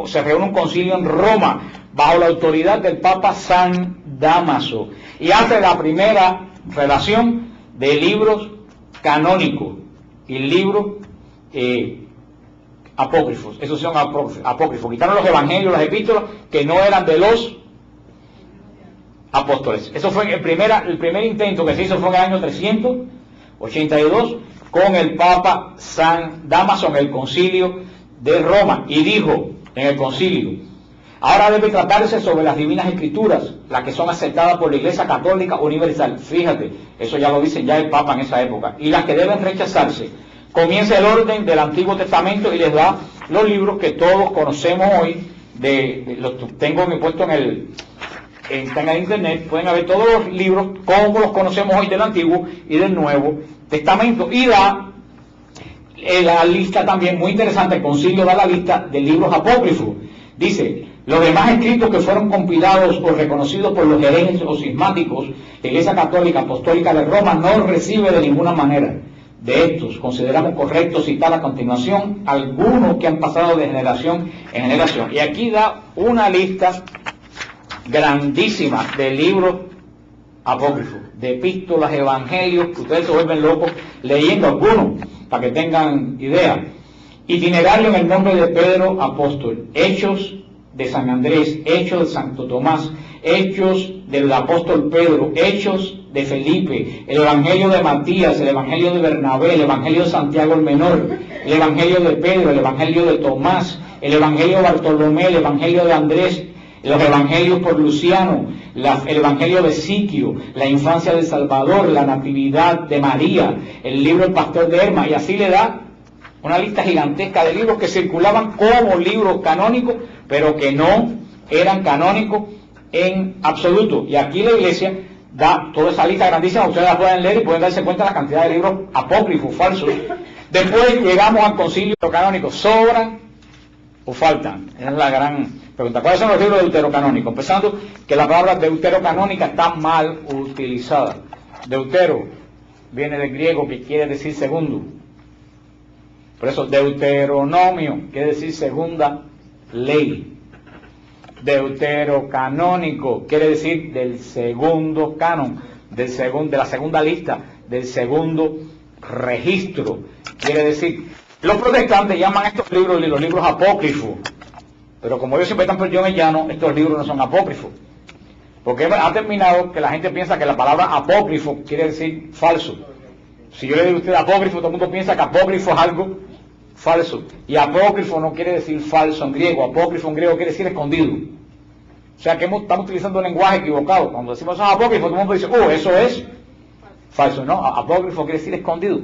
un concilio en Roma bajo la autoridad del Papa San Dámaso y hace la primera relación de libros canónicos y libros apócrifos. Esos son apócrifos. Quitaron los evangelios, las epístolas que no eran de los apóstoles. Eso fue el primer intento que se hizo, fue en el año 382 con el Papa San Dámaso en el concilio de Roma, y dijo en el concilio: ahora debe tratarse sobre las divinas escrituras, las que son aceptadas por la Iglesia Católica Universal. Fíjate, eso ya lo dice ya el Papa en esa época. Y las que deben rechazarse. Comienza el orden del Antiguo Testamento y les da los libros que todos conocemos hoy. Los tengo puesto está en el internet, pueden ver todos los libros como los conocemos hoy del Antiguo y del Nuevo Testamento. Y da la lista también, muy interesante, el concilio da la lista de libros apócrifos. Dice: los demás escritos que fueron compilados o reconocidos por los herejes o cismáticos, la Iglesia Católica Apostólica de Roma no recibe de ninguna manera. De estos consideramos correcto citar a continuación algunos que han pasado de generación en generación. Y aquí da una lista grandísima de libros apócrifos, de epístolas, evangelios, que ustedes se vuelven locos leyendo algunos, para que tengan idea. Itinerario en el nombre de Pedro apóstol, Hechos de San Andrés, Hechos de Santo Tomás, Hechos del apóstol Pedro, Hechos de Felipe, el Evangelio de Matías, el Evangelio de Bernabé, el Evangelio de Santiago el Menor, el Evangelio de Pedro, el Evangelio de Tomás, el Evangelio de Bartolomé, el Evangelio de Andrés, los Evangelios por Luciano, el Evangelio de Siquio, la infancia del Salvador, la natividad de María, el libro del pastor de Herma, y así le da una lista gigantesca de libros que circulaban como libros canónicos, pero que no eran canónicos en absoluto. Y aquí la iglesia da toda esa lista grandísima, ustedes la pueden leer y pueden darse cuenta de la cantidad de libros apócrifos, falsos. Después llegamos al concilio canónico. ¿Sobran o faltan? Esa es la gran pregunta. ¿Cuáles son los libros deuterocanónicos? Empezando que la palabra deuterocanónica está mal utilizada. Deutero viene del griego, que quiere decir segundo. Por eso Deuteronomio quiere decir segunda ley. Deuterocanónico quiere decir del segundo canon, de la segunda lista, del segundo registro. Quiere decir, los protestantes llaman a estos libros los libros apócrifos, pero como ellos siempre están perdidos en el llano, estos libros no son apócrifos, porque ha terminado que la gente piensa que la palabra apócrifo quiere decir falso. Si yo le digo a usted apócrifo, todo el mundo piensa que apócrifo es algo falso, y apócrifo no quiere decir falso en griego. Apócrifo en griego quiere decir escondido. O sea que estamos utilizando un lenguaje equivocado. Cuando decimos eso es apócrifo, todo el mundo dice, eso es falso. No, apócrifo quiere decir escondido.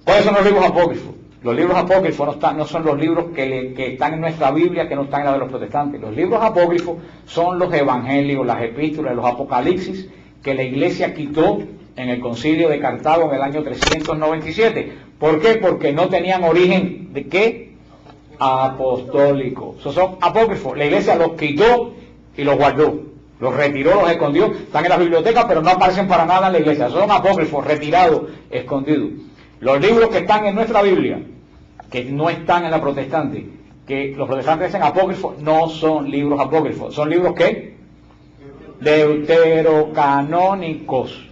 ¿Cuáles son los libros apócrifos? Los libros apócrifos no son los libros que están en nuestra Biblia, que no están en la de los protestantes. Los libros apócrifos son los evangelios, las epístolas, los apocalipsis que la iglesia quitó en el concilio de Cartago en el año 397. ¿Por qué? Porque no tenían origen de ¿qué? Apostólico. Esos son apócrifos. La iglesia los quitó y los guardó. Los retiró, los escondió. Están en las bibliotecas, pero no aparecen para nada en la iglesia. Son apócrifos, retirados, escondidos. Los libros que están en nuestra Biblia, que no están en la protestante, que los protestantes dicen apócrifos, no son libros apócrifos. ¿Son libros qué? Deuterocanónicos.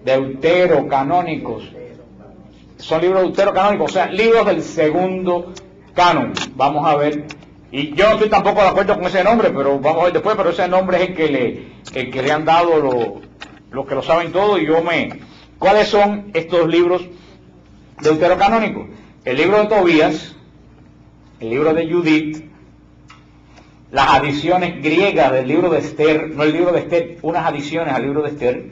Deuterocanónicos. Son libros deuterocanónicos, o sea, libros del segundo canon. Vamos a ver. Y yo no estoy tampoco de acuerdo con ese nombre, pero vamos a ver después, pero ese nombre es el que le han dado los que lo saben todo. Y ¿cuáles son estos libros deuterocanónicos? El libro de Tobías, el libro de Judith, las adiciones griegas del libro de Esther, no el libro de Esther, unas adiciones al libro de Esther,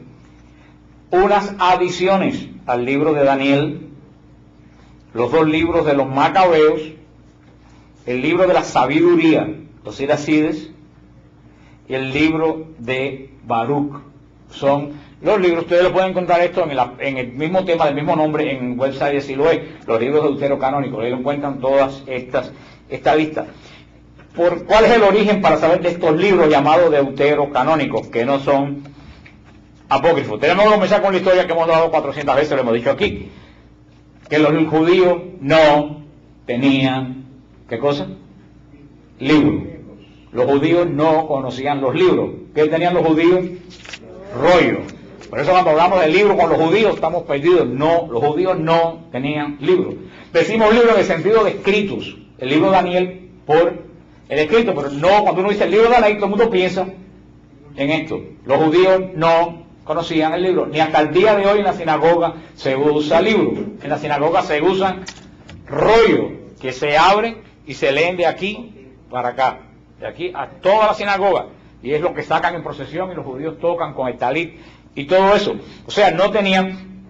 unas adiciones al libro de Daniel, los dos libros de los Macabeos, el libro de la sabiduría, los Iracides, y el libro de Baruch. Son los libros, ustedes lo pueden encontrar esto en el mismo tema, del mismo nombre, en el website de Siloé, los libros deuterocanónicos. Ahí lo encuentran todas esta lista. ¿Cuál es el origen para saber de estos libros llamados deuterocanónicos, que no son apócrifos? Tenemos que comenzar con la historia que hemos dado 400 veces, lo hemos dicho aquí, que los judíos no tenían, ¿qué cosa? Libros. Los judíos no conocían los libros. ¿Qué tenían los judíos? Rollo. Por eso cuando hablamos del libro con los judíos estamos perdidos. No, los judíos no tenían libros. Decimos libros en el sentido de escritos. El libro de Daniel por el escrito, pero no, cuando uno dice el libro de Daniel, todo el mundo piensa en esto. Los judíos no conocían el libro. Ni hasta el día de hoy en la sinagoga se usa libro. En la sinagoga se usan rollos que se abren y se leen de aquí para acá. De aquí a toda la sinagoga. Y es lo que sacan en procesión y los judíos tocan con el talit y todo eso. O sea, no tenían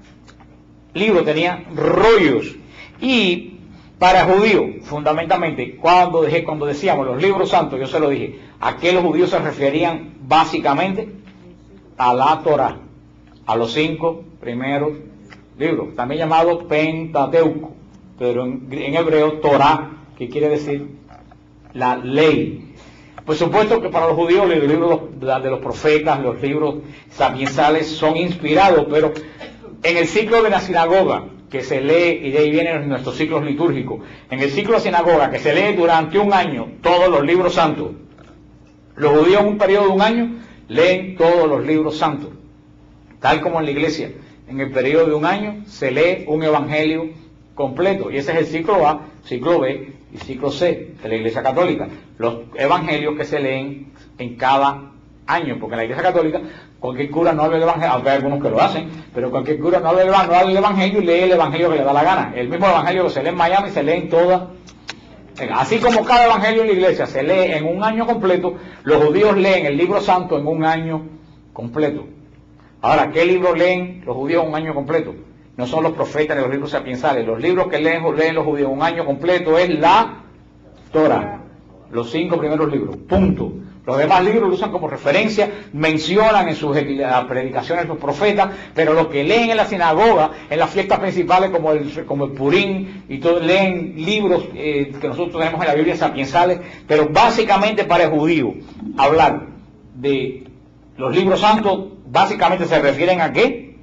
libros, tenían rollos. Y para judíos, fundamentalmente, cuando decíamos los libros santos, yo se lo dije, ¿a qué los judíos se referían básicamente? A la Torá, a los 5 primeros libros, también llamado Pentateuco, pero en hebreo Torá, que quiere decir la ley. Por supuesto que para los judíos los libros de los profetas, los libros sapiensales son inspirados, pero en el ciclo de la sinagoga, que se lee, y de ahí vienen nuestros ciclos litúrgicos, en el ciclo de sinagoga, que se lee durante un año todos los libros santos, los judíos en un periodo de un año leen todos los libros santos, tal como en la iglesia, en el periodo de un año se lee un evangelio completo, y ese es el ciclo A, ciclo B y ciclo C de la Iglesia Católica. Los evangelios que se leen en cada año, porque en la Iglesia Católica cualquier cura no habla del evangelio, aunque hay algunos que lo hacen, pero cualquier cura no habla del evangelio y lee el evangelio que le da la gana. El mismo evangelio que se lee en Miami se lee en todas. Así como cada evangelio en la iglesia se lee en un año completo, los judíos leen el libro santo en un año completo. Ahora, ¿qué libros leen los judíos en un año completo? No son los profetas ni los libros sapiensales. Los libros que leen los judíos un año completo es la Torá. Los 5 primeros libros. Punto. Los demás libros lo usan como referencia, mencionan en sus predicaciones los profetas, pero los que leen en la sinagoga, en las fiestas principales como el Purim, y todo, leen libros que nosotros tenemos en la Biblia sapiensales, pero básicamente para el judío hablar de los libros santos, básicamente se refieren a ¿qué?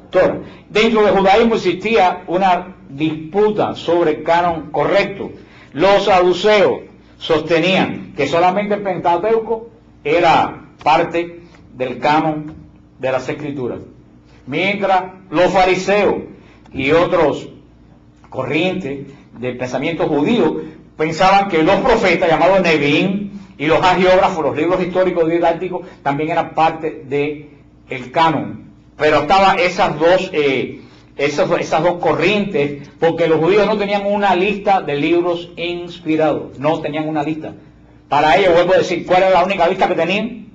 Torah. Dentro del judaísmo existía una disputa sobre el canon correcto. Los saduceos sostenían que solamente el Pentateuco era parte del canon de las Escrituras, mientras los fariseos y otros corrientes del pensamiento judío pensaban que los profetas llamados Nevi'im y los hagiógrafos, los libros históricos didácticos, también eran parte del canon. Pero estaban esas dos corrientes, porque los judíos no tenían una lista de libros inspirados, no tenían una lista. Para ellos, vuelvo a decir, ¿cuál era la única lista que tenían?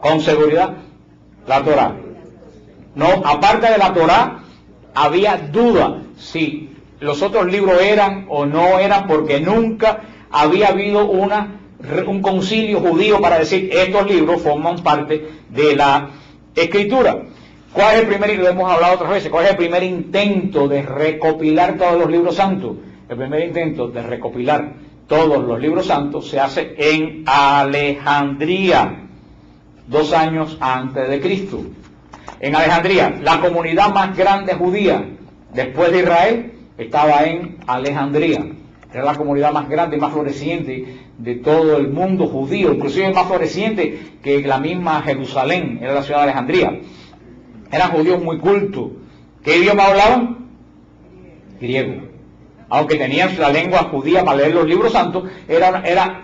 Con seguridad, la Torá. No, aparte de la Torá, había duda si los otros libros eran o no eran, porque nunca había habido un concilio judío para decir estos libros forman parte de la Escritura. ¿Cuál es el primer, y lo hemos hablado otras veces, cuál es el primer intento de recopilar todos los libros santos? El primer intento de recopilar todos los libros santos se hace en Alejandría, 2 años antes de Cristo. En Alejandría, la comunidad más grande judía después de Israel estaba en Alejandría. Era la comunidad más grande y más floreciente de todo el mundo judío, inclusive más floreciente que la misma Jerusalén, era la ciudad de Alejandría. Eran judíos muy cultos. ¿Qué idioma hablaban? Griego. Aunque tenían la lengua judía para leer los libros santos, era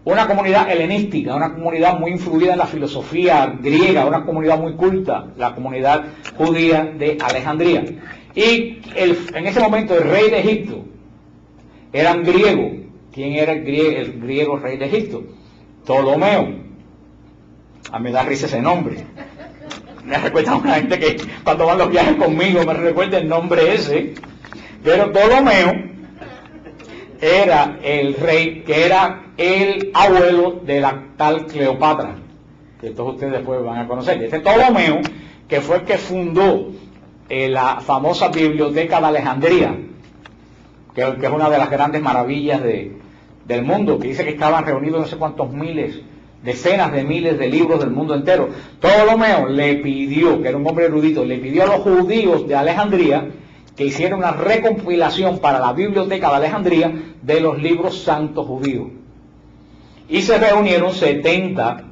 una comunidad helenística, una comunidad muy influida en la filosofía griega, una comunidad muy culta, la comunidad judía de Alejandría. Y en ese momento el rey de Egipto era un griego. ¿Quién era el griego rey de Egipto? Ptolomeo. A mí me da risa ese nombre. Me recuerda a una gente que cuando van los viajes conmigo me recuerda el nombre ese. Pero Ptolomeo era el rey, que era el abuelo de la tal Cleopatra, que todos ustedes después van a conocer. Este Ptolomeo, que fue el que fundó la famosa Biblioteca de Alejandría, que es una de las grandes maravillas del mundo, que dice que estaban reunidos no sé cuántos miles, decenas de miles de libros del mundo entero. Ptolomeo le pidió, que era un hombre erudito, le pidió a los judíos de Alejandría que hiciera una recompilación para la Biblioteca de Alejandría de los libros santos judíos. Y se reunieron 70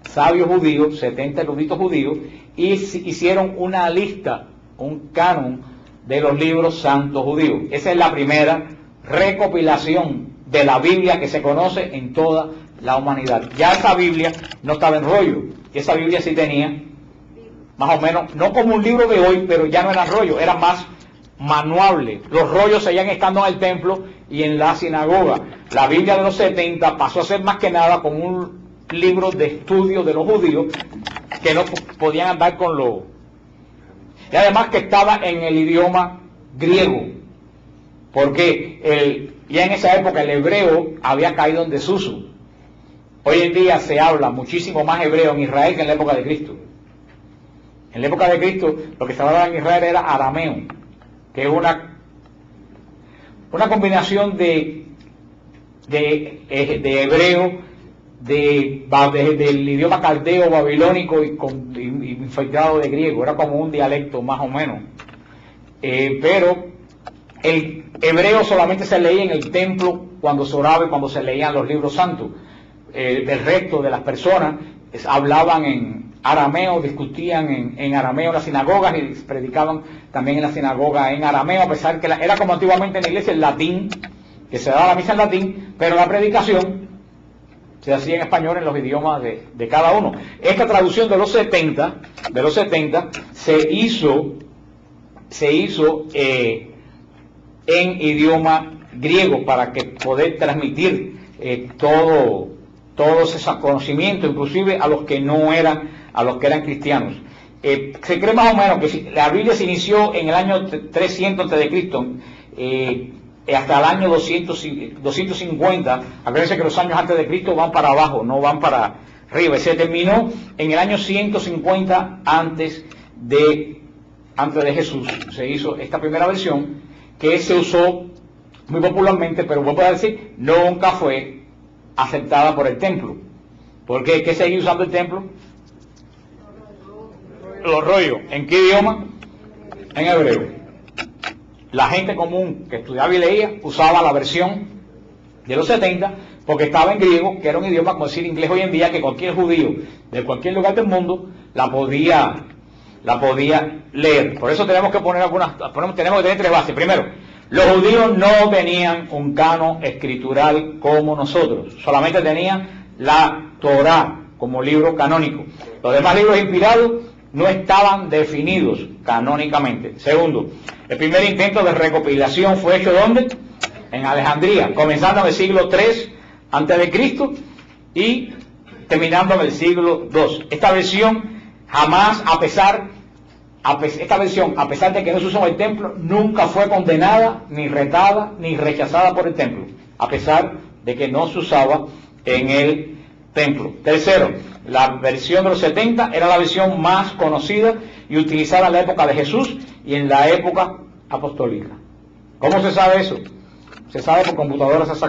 sabios judíos, 70 eruditos judíos, y hicieron una lista, un canon de los libros santos judíos. Esa es la primera recopilación de la Biblia que se conoce en toda la humanidad. Ya esa Biblia no estaba en rollo, esa Biblia sí tenía, más o menos, no como un libro de hoy, pero ya no era rollo, era más manuable. Los rollos seguían estando en el templo y en la sinagoga. La Biblia de los 70 pasó a ser más que nada como un libro de estudio de los judíos que no podían andar con lo... Y además que estaba en el idioma griego, porque ya en esa época el hebreo había caído en desuso. Hoy en día se habla muchísimo más hebreo en Israel que en la época de Cristo. En la época de Cristo lo que se hablaba en Israel era arameo, que es una combinación de hebreo, del idioma caldeo babilónico y infiltrado de griego. Era como un dialecto más o menos. Pero el hebreo solamente se leía en el templo cuando se oraba y cuando se leían los libros santos. El resto de las personas hablaban en arameo, discutían en arameo en las sinagogas y predicaban también en la sinagoga en arameo, a pesar que era como antiguamente en la iglesia el latín, que se daba la misa en latín, pero la predicación se hacía en español en los idiomas de cada uno. Esta traducción de los 70 se hizo en idioma griego para que poder transmitir todos esos conocimientos, inclusive a los que eran cristianos. Se cree más o menos que la Biblia se inició en el año 300 a.C., hasta el año 250. Acuérdense que los años antes de Cristo van para abajo, no van para arriba. Se terminó en el año 150 antes de Jesús. Se hizo esta primera versión, que se usó muy popularmente, pero vuelvo a decir, nunca fue aceptada por el templo. ¿Por qué? ¿Qué seguía usando el templo? Los rollos. ¿En qué idioma? En hebreo. La gente común que estudiaba y leía usaba la versión de los 70 porque estaba en griego, que era un idioma como decir inglés hoy en día, que cualquier judío de cualquier lugar del mundo la podía leer. Por eso tenemos que tenemos que tener 3 bases. Primero, los judíos no tenían un canon escritural como nosotros, solamente tenían la Torá como libro canónico. Los demás libros inspirados no estaban definidos canónicamente. Segundo, el primer intento de recopilación fue hecho ¿dónde? En Alejandría, comenzando en el siglo III a.C. y terminando en el siglo II. Esta versión jamás, a pesar esta versión, a pesar de que no se usó en el templo, nunca fue condenada, ni retada, ni rechazada por el templo, a pesar de que no se usaba en el templo. Tercero, la versión de los 70 era la versión más conocida y utilizada en la época de Jesús y en la época apostólica. ¿Cómo se sabe eso? Se sabe por computadoras